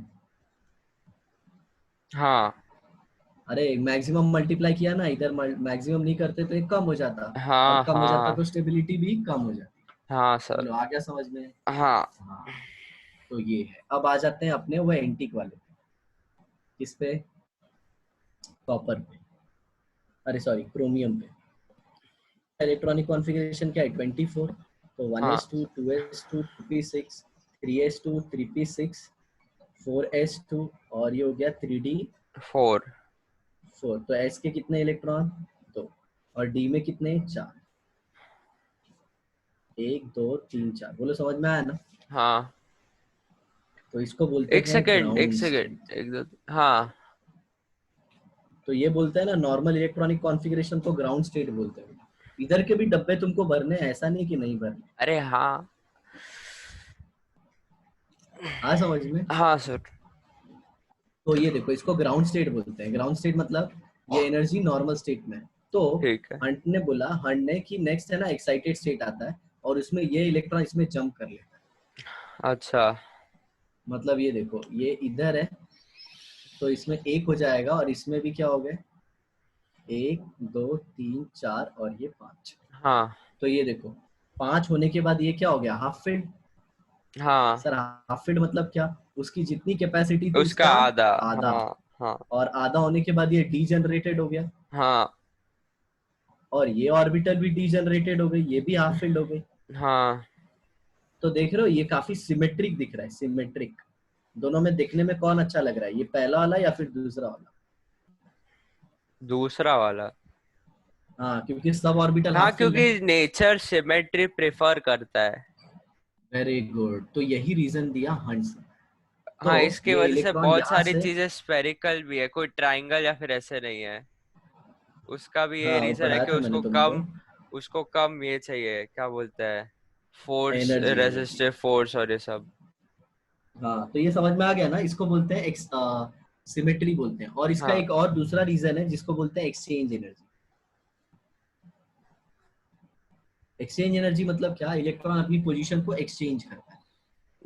हाँ। अरे मैक्सिमम मल्टीप्लाई किया ना, इधर मैक्सिमम नहीं करते तो ये कम हो जाता, और हाँ। कम हो जाता हाँ। तो स्टेबिलिटी भी कम हो जाती। हाँ सर। बोलो, आ गया समझ में? हाँ। हाँ। तो ये है, अब आ जाते हैं अपने वो एंटीक वाले पे। किस पे? कॉपर पे, अरे सॉरी, क्रोमियम पे। इलेक्ट्रॉनिक कॉन्फ़िगरेशन क्या है? 24। तो वन हाँ। S to 2s2 2p6, 3s2 3p6, 4s2, और ये हो गया 4। 3d4। तो s के कितने इलेक्ट्रॉन? दो। और d में कितने? 4। 1 2 3 4, बोलो समझ में आया ना? हाँ। तो इसको बोलते एक हैं सेकेंड, एक ग्राउंड सेकेंड, स्टेट। एक दो। हाँ। तो ये बोलते हैं ना नॉर्मल इलेक्ट्रॉनिक कॉन्फ़िगरेशन को ग्राउंड स्टेट बोलते हैं। इधर के भी डब्बे तुमको भरने हैं, ऐसा नहीं कि नहीं भरने। अरे हाँ हाँ समझ में। हाँ सर। तो ये देखो इसको ग्राउंड स्टेट बोलते हैं। ग्राउंड स्टेट मतलब ये एनर्जी नॉर्मल स्टेट में है। तो ठीक है। हंट ने कि नेक्स्ट है ना एक्साइटेड स्टेट आता है और उसमें ये इलेक्ट्रॉन इसमें जंप कर लेता है। अच्छा मतलब ये देखो ये इधर है तो इसमें एक हो जाएगा और इसमें भी क्या हो गए, 1 2 3 4 और ये 5। हाँ तो ये देखो 5 होने के बाद ये क्या हो गया, हाफ फील्ड। हाँ सर हाफ फील्ड मतलब क्या, उसकी जितनी कैपेसिटी थी उसका उसका आधा। आधा। हाँ हाँ और आधा होने के बाद ये डीजनरेटेड हो गया हाँ और ये ऑर्बिटल भी डीजनरेटेड हो गई, ये भी हाफ फील्ड हो गई। हाँ। तो देख रहे हो ये काफी सिमेट्रिक दिख रहा है, सिमेट्रिक। दोनों में देखने में कौन अच्छा लग रहा है, ये पहला वाला या फिर दूसरा वाला। दूसरा वाला। हाँ क्योंकि सब ऑर्बिटल हाँ हाफ फील्ड है। क्योंकि नेचर सिमेट्री प्रेफर करता है। वेरी गुड, तो यही रीजन दिया हंट्स ने। तो हाँ इसकी ये वजह से इलेक्ट्रॉन बहुत यहाँ सारी से, चीजें स्फेरिकल भी है, कोई ट्रायंगल या फिर ऐसे नहीं है। उसका भी ये हाँ वो रीजन है पढ़ाया कि था मैंने तुमको, उसको कम ये चाहिए, क्या बोलते हैं, force, energy energy. Resistive force और ये सब। हाँ तो ये समझ में आ गया ना, इसको बोलते हैं सिमेट्री बोलते हैं। और इसका हाँ एक और दूसरा रीजन है जिसको बोलते हैं एक्सचेंज एनर्जी। एक्सचेंज एनर्जी मतलब क्या, इलेक्ट्रॉन अपनी पोजीशन को एक्सचेंज करता है।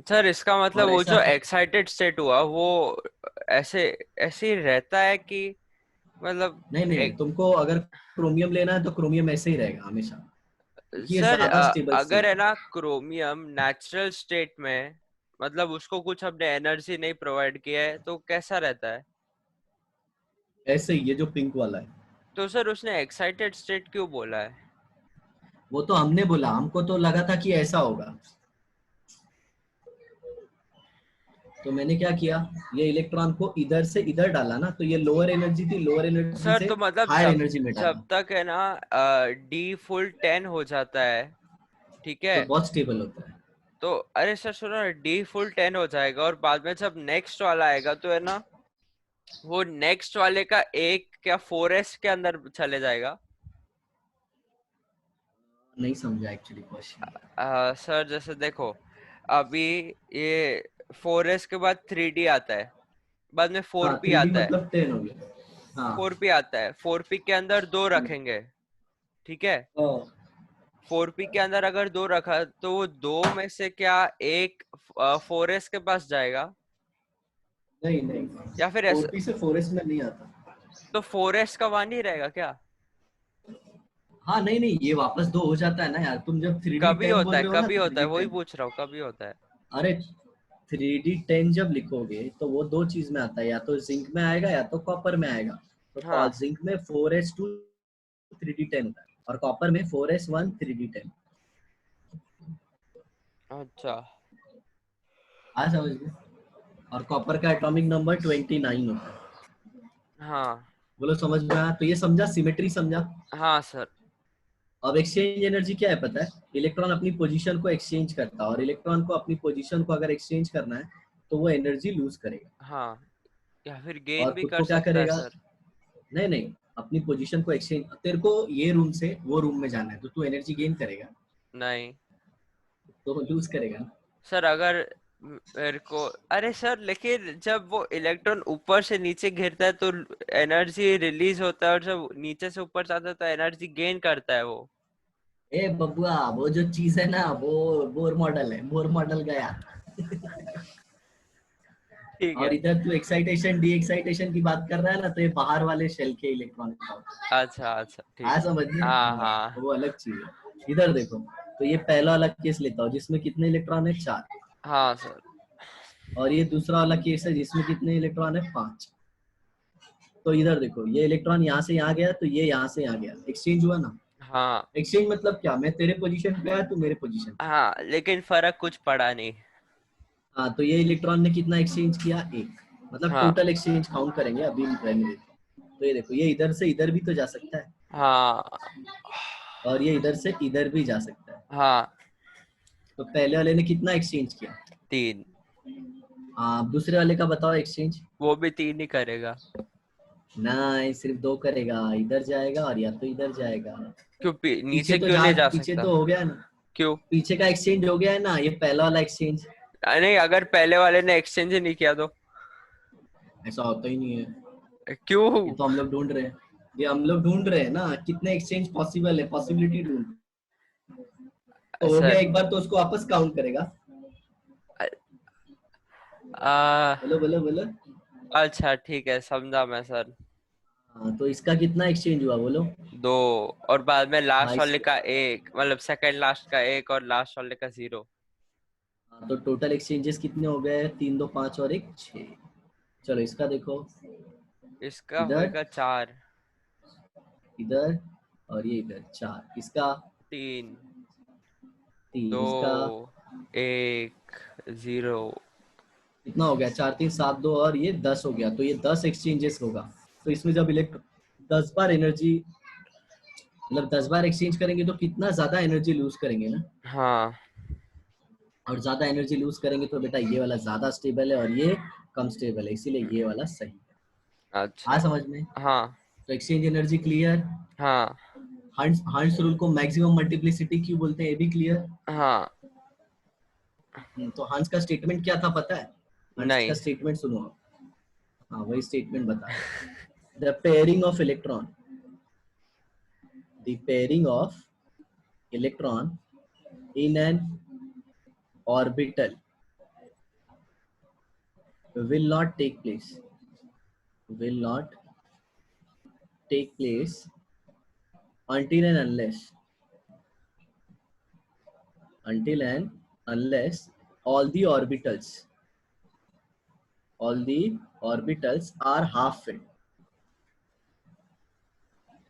सर इसका मतलब और वो ऐसा जो एक्साइटेड स्टेट हुआ वो ऐसे ऐसे ही रहता है कि मतलब नहीं नहीं नहीं, एक, तुमको अगर क्रोमियम लेना है तो क्रोमियम ऐसे ही रहेगा हमेशा, क्योंकि ये सर ज्यादा स्टेबल अगर स्टेट है है। ना क्रोमियम नेचुरल स्टेट में, मतलब उसको कुछ हमने एनर्जी नहीं प्रोवाइड किया है तो कैसा रहता है? ऐसे ही ये जो पिंक वाला है, तो सर उसने एक्साइटेड स्टेट क्यों बोला है? वो तो हमने बोला, हमको तो लगा था कि ऐसा होगा। तो मैंने क्या किया, ये इलेक्ट्रॉन को इधर से इधर डाला ना, तो ये लोअर एनर्जी थी, लोअर एनर्जी सर से तो मतलब हायर जब एनर्जी में जब डाला। तक है ना डी फुल 10 हो जाता है, ठीक है, तो बहुत स्टेबल होता है। तो अरे सर सुनो, डी फुल 10 हो जाएगा और बाद में जब नेक्स्ट वाला आएगा तो है ना वो नेक्स्ट वाले का एक क्या 4s के अंदर चले जाएगा। नहीं समझा एक्चुअली क्वेश्चन। सर जैसे देखो, अभी ये 4s के बाद 3d आता है, बाद में हाँ 4p 3D आता है। मतलब 10 हो गया। हाँ 4p आता है, 4p के अंदर दो रखेंगे, ठीक है। हाँ। 4p के अंदर अगर दो रखा तो वो दो में से क्या एक 4s के पास जाएगा नहीं नहीं, या फिर ऐसा, 4P से 4S में नहीं आता। तो 4s का वन ही रहेगा क्या? हाँ नहीं नहीं, ये वापस दो हो जाता है ना यार, तुम जब 3D कभी 10 होता बोल है, रहे हो ना, कभी होता है, 3D वही 10। पूछ रहा हूँ, कभी होता है। अरे 3D 10 जब लिखोगे तो वो दो चीज में आता है, या तो जिंक में आएगा या तो कॉपर में आएगा। तो हाँ जिंक में 4s2 3D 10 होता है और कॉपर में 4s1 3D 10। अच्छा। हाँ समझ गए। और कॉपर का एटॉमिक नंबर 29 होता है। हाँ बोलो समझ में आया, तो ये समझा, सिमेट्री समझा। हाँ सर। अब एक्सचेंज एनर्जी क्या है पता है, इलेक्ट्रॉन अपनी पोजीशन को एक्सचेंज करता है और इलेक्ट्रॉन को अपनी पोजीशन को अगर एक्सचेंज करना है तो वो एनर्जी लूज करेगा। हाँ या फिर और गेन भी खुद कर को क्या सकता है करेगा, सर। नहीं नहीं, अपनी पोजीशन को एक्सचेंज, तेरे को ये रूम से वो रूम में जाना है तो तू एनर्जी गेन करेगा, नहीं तो लूज करेगा ना। सर, अगर मेरे को, अरे सर लेकिन जब वो इलेक्ट्रॉन ऊपर से नीचे गिरता है तो एनर्जी रिलीज होता है, और जब नीचे से ऊपर जाता है तो एनर्जी गेन करता है वो। ए बबुआ, वो जो चीज है ना वो बोर मॉडल है, बोर मॉडल गया। ठीक और है। इधर तू एक्साइटेशन डी एक्साइटेशन की बात कर रहा है ना, तो ये बाहर वाले शेल के इलेक्ट्रॉन का होता है। अच्छा अच्छा ठीक हाँ है। समझ में, हाँ हाँ तो हाँ वो अलग चीज है। इधर देखो, तो ये पहला वाला केस लेता हूँ जिसमें कितने इलेक्ट्रॉन है, 4। हाँ सर। और ये दूसरा वाला केस है जिसमें कितने इलेक्ट्रॉन है, 5। तो इधर देखो ये इलेक्ट्रॉन यहाँ से यहाँ गया तो ये यहाँ से यहाँ गया, एक्सचेंज हुआ ना। हाँ एक्सचेंज मतलब क्या, मैं तेरे पोजीशन पे आया तू मेरे पोजीशन पे। हाँ लेकिन फर्क कुछ पड़ा नहीं। हाँ तो ये इलेक्ट्रॉन ने कितना एक्सचेंज किया, एक। मतलब हाँ टोटल एक्सचेंज काउंट करेंगे, अभी रहने देते हैं। तो ये देखो ये इधर से इधर भी तो जा सकता है हाँ और ये इधर से इधर भी जा सकता है। हाँ। तो पहले वाले ने कितना एक्सचेंज किया, 3। हाँ दूसरे वाले का बताओ एक्सचेंज। वो भी 3 ही करेगा। ना, सिर्फ 2 करेगा, इधर जाएगा और या तो इधर जाएगा। क्यों पीछे नीचे तो क्यों नहीं जा पीछे सकता? तो हो गया ना, क्यों? पीछे का एक्सचेंज हो गया है ना, ये पहला वाला एक्सचेंज। नहीं, अगर पहले वाले ने एक्सचेंज ही नहीं किया तो? ऐसा होता ही नहीं है। ये क्यों? तो हम लोग ढूंढ रहे हैं, ये हम लोग ढूंढ रहे हैं ना, कितने एक्सचेंज पॉसिबल है, पॉसिबिलिटी ढूंढ। तो हो गया सर, एक बार, तो उसको वापस काउंट करेगा। आ, बोलो बोलो बोलो। अच्छा ठीक है, समझा मैं सर। हाँ, तो इसका कितना एक्सचेंज हुआ बोलो। 2, और बाद में हाँ लास्ट वाले इसका, का 1, मतलब सेकंड लास्ट का 1 और लास्ट वाले का 0। हाँ, तो टोटल एक्सचेंजेस कितने हो गए, 3 2 5 और 1 6। चलो इसका देखो, इसका इधर, होएगा 4। इधर और ये इधर 4, इसका 3, 3, 2, इसका 1, 0। कितना हो गया, 4 3 7 2 और ये 10 हो गया, तो ये 10 एक्सचेंजेस होगा। तो इसमें जब इलेक्ट्रॉन 10 बार एनर्जी, मतलब 10 बार एक्सचेंज करेंगे तो कितना ज्यादा एनर्जी लूज करेंगे ना। हाँ। और ज्यादा एनर्जी लूज करेंगे तो बेटा ये वाला ज्यादा स्टेबल है और ये कम स्टेबल है, इसीलिए ये वाला सही है। आ अच्छा। समझ में? हाँ। तो एक्सचेंज एनर्जी क्लियर। हाँ। हंस रूल को मैक्सिमम मल्टीप्लिसिटी क्यों बोलते हैं, ये भी क्लियर। हाँ। तो हंस का स्टेटमेंट क्या था पता है? हंस का नहीं। स्टेटमेंट सुनो आप। हाँ वही स्टेटमेंट बता रहा हूँ। The pairing of electron, the pairing of electron in an orbital will not take place, will not take place until and unless, until and unless all the orbitals, all the orbitals are half filled,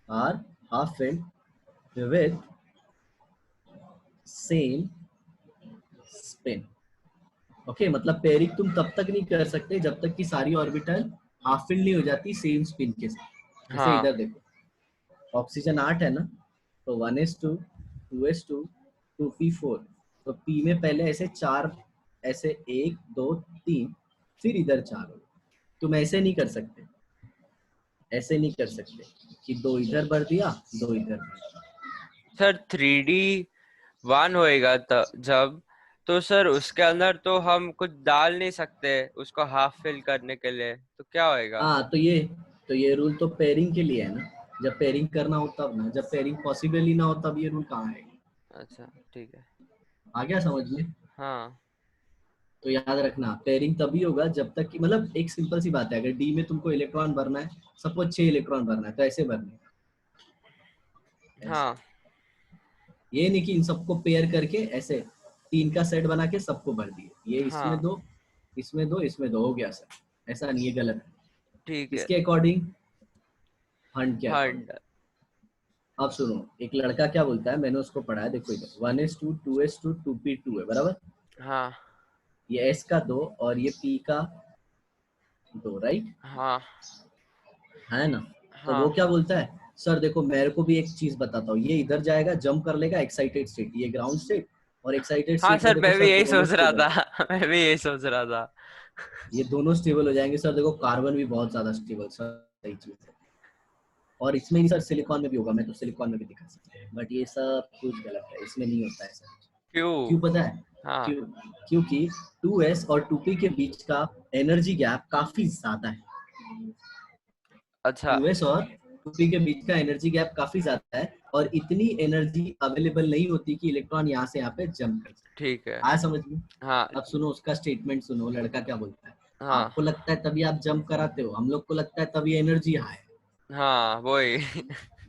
are half filled with same spin. Okay मतलब pairing तुम तब तक नहीं कर सकते जब तक कि सारी ऑर्बिटल हाफ फिल नहीं हो जाती सेम स्पिन के साथ। जैसे हाँ। इधर देखो, ऑक्सीजन 8 है ना, तो 1s2 2s2 2p4, तो p में पहले ऐसे 4, ऐसे 1 2 3, फिर इधर 4 हो। तुम ऐसे नहीं कर सकते, ऐसे नहीं कर सकते कि 2 इधर भर दिया 2 इधर भर दिया। सर 3D 1 होएगा जब, तो सर उसके अंदर तो हम कुछ डाल नहीं सकते उसको हाफ फिल करने के लिए, तो क्या होएगा? हाँ तो ये रूल तो पेयरिंग के लिए है ना, जब पेयरिंग करना हो तब ना, जब पेयरिंग पॉसिबल ही ना हो तब ये रूल कहाँ है। अच्छा ठीक है। आ गया समझ में? हाँ। तो याद रखना पेयरिंग तभी होगा जब तक कि, मतलब एक सिंपल सी बात है, अगर डी में तुमको इलेक्ट्रॉन भरना है, सपोज 6 इलेक्ट्रॉन भरना है, तो ऐसे भरने ऐसे, हाँ। ये नहीं कि इन सबको पेयर करके ऐसे 3 का सेट बना के सबको भर दिए, ये इसमें हाँ। 2 इसमें 2 इसमें 2 हो गया सर, ऐसा नहीं है, गलत है। ठीक है। किसके अकॉर्डिंग? हंट के अकॉर्डिंग। हंड। अब सुनो, एक लड़का क्या बोलता है, मैंने उसको पढ़ा है, देखो इधर 1s2 2s2 2p2 है बराबर, हाँ। ये s का 2 और ये p का 2, राइट हाँ। है ना। तो वो हाँ। क्या बोलता है, सर देखो मेरे को भी एक चीज बताता हूँ, ये इधर जाएगा जंप कर लेगा एक्साइटेड स्टेट, ये ग्राउंड स्टेट, और एक्साइटेड हाँ स्टेट में सर, देखो मैं भी सर यही दोनों सोच रहा स्टेबल, था। मैं भी यही सोच रहा था। ये दोनों स्टेबल हो जाएंगे सर, देखो कार्बन भी बहुत ज्यादा स्टेबल, सर सही चीज है। और इसमें नहीं सर, सिलिकॉन में भी होगा, मैं तो सिलिकॉन में भी दिखा सकता हूँ, बट ये सब कुछ गलत है, इसमें नहीं होता है सर। क्यों? क्यों पता है? हाँ। क्यों? क्योंकि 2s और 2p के बीच का एनर्जी गैप काफी ज्यादा है, अच्छा। 2s और 2p के बीच का एनर्जी गैप काफी ज्यादा है, और इतनी एनर्जी अवेलेबल नहीं होती कि इलेक्ट्रॉन यहाँ से यहाँ पे जंप कर सके। ठीक है। आया समझ में? हाँ। अब सुनो उसका स्टेटमेंट, सुनो लड़का क्या बोलता है। हाँ। आपको लगता है तभी आप जंप कराते हो, हम लोग को लगता है तभी एनर्जी हाई है, हाँ वही।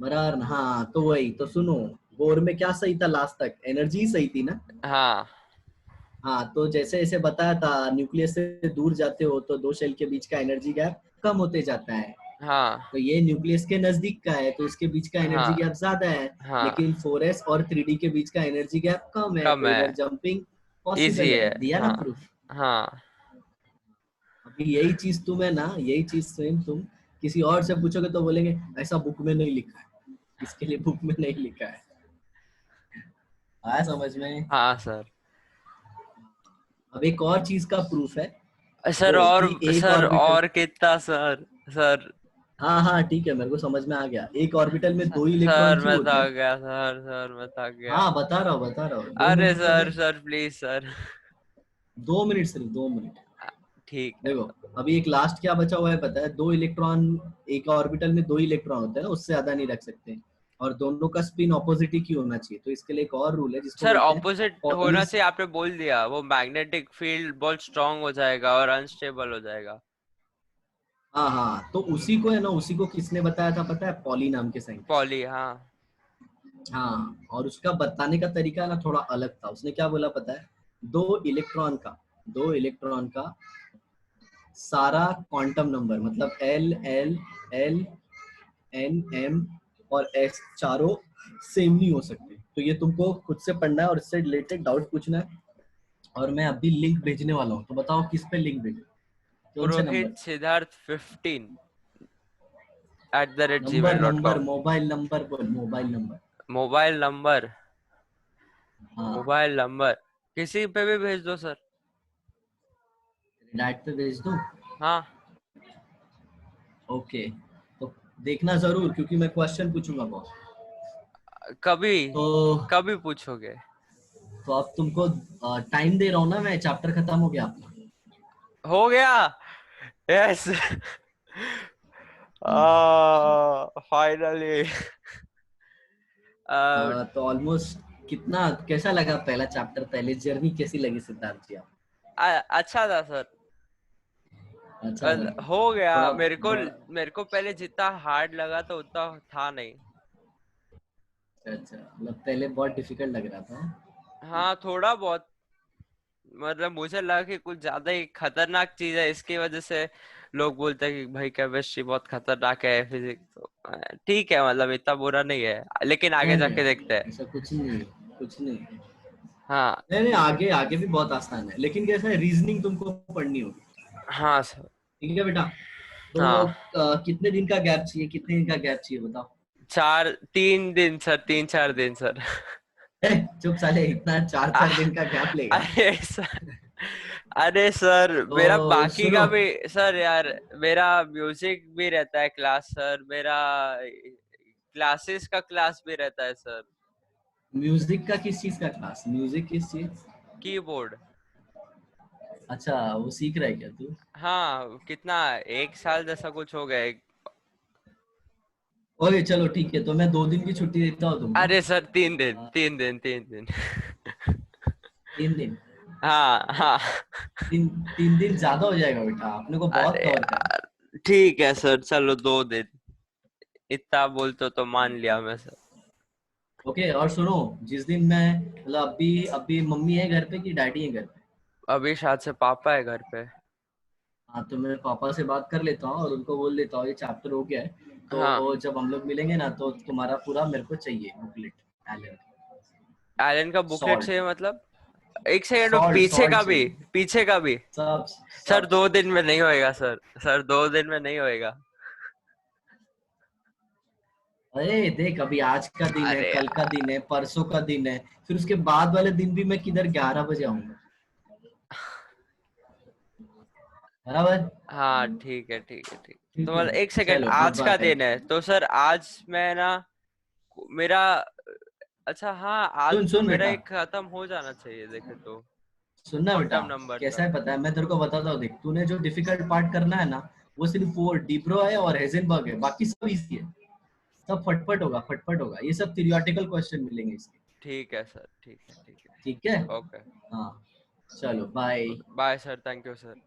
बराबर ना? हाँ तो वही तो सुनो, बोर में क्या सही था लास्ट तक, एनर्जी ही सही थी ना। हाँ। हाँ तो जैसे जैसे बताया था, न्यूक्लियस से दूर जाते हो तो दो शेल के बीच का एनर्जी गैप कम होते जाता है, हाँ। तो ये न्यूक्लियस के नजदीक का है तो इसके बीच का एनर्जी हाँ। गैप ज्यादा है। हाँ। लेकिन 4s और 3d के बीच का एनर्जी गैप कम है, कम तो इधर है। जंपिंग इजी पॉसिबल है। है, दिया ना हाँ। प्रूफ। हाँ। अभी यही चीज तुम है ना, यही चीज सेम तुम किसी और से पूछोगे तो बोलेंगे ऐसा बुक में नहीं लिखा है, इसके लिए बुक में नहीं लिखा है। आया समझ में? हाँ सर। अब एक और चीज का प्रूफ है सर वो और कि एक सर ऑर्बिटल, और कितना सर? सर हाँ हाँ ठीक है, मेरे को समझ में आ गया। एक ऑर्बिटल में 2 इलेक्ट्रॉन सर क्यों मैं होते थक हैं? गया सर मैं थक गया। हाँ बता रहा हूँ, 2 मिनट अरे तो sir they. Sir please sir. 2 minute सिर्फ, 2 मिनट। ठीक है देखो, सर। अभी एक लास्ट क्या बचा हुआ है पता है? 2 इलेक्ट्रॉन, एक ऑर्बिटल में 2 इलेक्ट्रॉन होते हैं ना, उससे ज्यादा नहीं रख सकते। और दोनों का स्पिन ऑपोजिट ही क्यों होना चाहिए, तो इसके लिए एक और रूल है जिसको सर बोलते हैं ऑपोजिट होना पॉलीज। चाहिए, आपने बोल दिया, वो मैग्नेटिक फील्ड बहुत स्ट्रांग हो जाएगा और अनस्टेबल हो जाएगा। हाँ हाँ, तो उसी को है ना, उसी को किसने बताया था पता है? पॉली नाम के साइंटिस्ट। पॉली, हाँ। हाँ, और उसका बताने का तरीका ना थोड़ा अलग था। उसने क्या बोला पता है? 2 इलेक्ट्रॉन का सारा क्वांटम नंबर, मतलब l l l n m और एस, चारों सेम नहीं हो सकते। तो ये तुमको खुद से पढ़ना है और इससे रिलेटेड डाउट पूछना है। और मैं अभी लिंक भेजने वाला हूँ, तो बताओ किस पे लिंक भेजूं, कौन से number? Purohit Siddharth 15 number number @gmail.com। Mobile number बोल, मोबाइल नंबर। मोबाइल नंबर, हाँ, मोबाइल नंबर किसी पे भी भेज दो सर। डायरेक्ट पे भेज दूँ? हाँ। ओके, तो देखना जरूर, क्योंकि मैं क्वेश्चन पूछूंगा बहुत। कभी, तो कभी पूछोगे? तो अब तुमको टाइम दे रहा हूँ ना मैं, चैप्टर खत्म हो गया अपना। हो गया। यस। फाइनली। तो ऑलमोस्ट कितना, कैसा लगा पहला चैप्टर, पहले जर्नी कैसी लगी सिद्धार्थ जी आप? अच्छा था सर। अच्छा था? हो गया। थोड़ा बड़ा? मेरे को पहले जितना हार्ड लगा था उतना था नहीं। अच्छा, मतलब पहले बहुत डिफिकल्ट लग रहा था। हाँ थोड़ा बहुत। मतलब मुझे लगा कि कुछ ज्यादा ही खतरनाक चीज है, इसकी वजह से लोग बोलते हैं कि भाई केमिस्ट्री बहुत खतरनाक है, फिजिक्स तो ठीक है, मतलब इतना बुरा नहीं है, लेकिन आगे नहीं जाके देखते हैं। नहीं, ऐसा कुछ नहीं है, कुछ नहीं है। हाँ। नहीं नहीं, आगे आगे भी बहुत आसान है, लेकिन कैसा है, रीजनिंग तुमको पढ़नी होगी। हाँ सर। ठीक है बेटा? तो हाँ। कितने दिन का गैप चाहिए, कितने दिन का गैप चाहिए बताओ? 3 दिन सर, 3-4 दिन सर। चुप साले, इतना 4-4 दिन का गैप लेगा? अरे सर, अरे सर मेरा तो बाकी सुनो, का भी, सर यार मेरा म्यूजिक भी रहता है क्लास सर, मेरा क्लासेस का क्लास भी रहता है सर। म्यूजिक का किस चीज का क्लास, म्यूजिक किस चीज? कीबोर्ड। अच्छा, वो सीख रहा है क्या तू? हाँ कितना, 1 साल जैसा कुछ हो गया ओके चलो ठीक है, तो मैं 2 दिन की छुट्टी देता हूँ तुमको। अरे सर 3 दिन, अ, 3 दिन, 3 दिन। 3 दिन? हाँ हाँ। 3 दिन ज्यादा हो जाएगा बेटा, अपने को बहुत अरे कवर करना है। यार ठीक है सर, चलो 2 दिन, इतना बोलते तो मान लिया मैं सर। ओके, और सुनो, जिस दिन मैं, मतलब अभी अभी मम्मी है घर पे कि डैडी है घर पे? अभी शायद से पापा है घर पे। हाँ, तो मैं पापा से बात कर लेता हूँ और उनको बोल देता हूँ ये चैप्टर हो गया है। हाँ। तो जब हम लोग मिलेंगे ना, तो तुम्हारा पूरा मेरे को चाहिए बुकलेट, एलन। एलन का बुकलेट सॉल्ट, चाहिए मतलब? एक सेकंड, सॉल्ट पीछे सॉल्ट का भी, चाहिए। पीछे का भी। सब सर सब 2 दिन में नहीं होएगा सर, सर 2 दिन में नहीं होएगा। अरे देख, अभी आज का दिन है, अरे कल का दिन है, परसों का दिन है, फिर उसके बाद वाले दिन भी मैं किधर 11 बजे आऊंगा? बराबर? हाँ ठीक है ठीक है ठीक है, तो ठीक है, मतलब एक सेकंड, चलो फिर आज का बात है। दिन है तो सर आज मैं ना, मेरा, अच्छा हाँ आज सुन तो सुन मेरा बेटा, एक खत्म हो जाना चाहिए देखे तो, सुनना बेटा, क्वांटम नंबर कैसा तक। है पता है, मैं तेरे को बताता हूँ। देख, तूने जो डिफिकल्ट पार्ट करना है ना, वो सिर्फ वो डिब्रो है और हेजनबर्ग है, बाकी सब इजी है। सब फटफट होगा, फटफट होगा, ये सब थियोरेटिकल क्वेश्चन मिलेंगे इसके। ठीक है सर, ठीक है ठीक है। ठीक है? ओके। हाँ, चलो bye. Bye sir, thank you sir.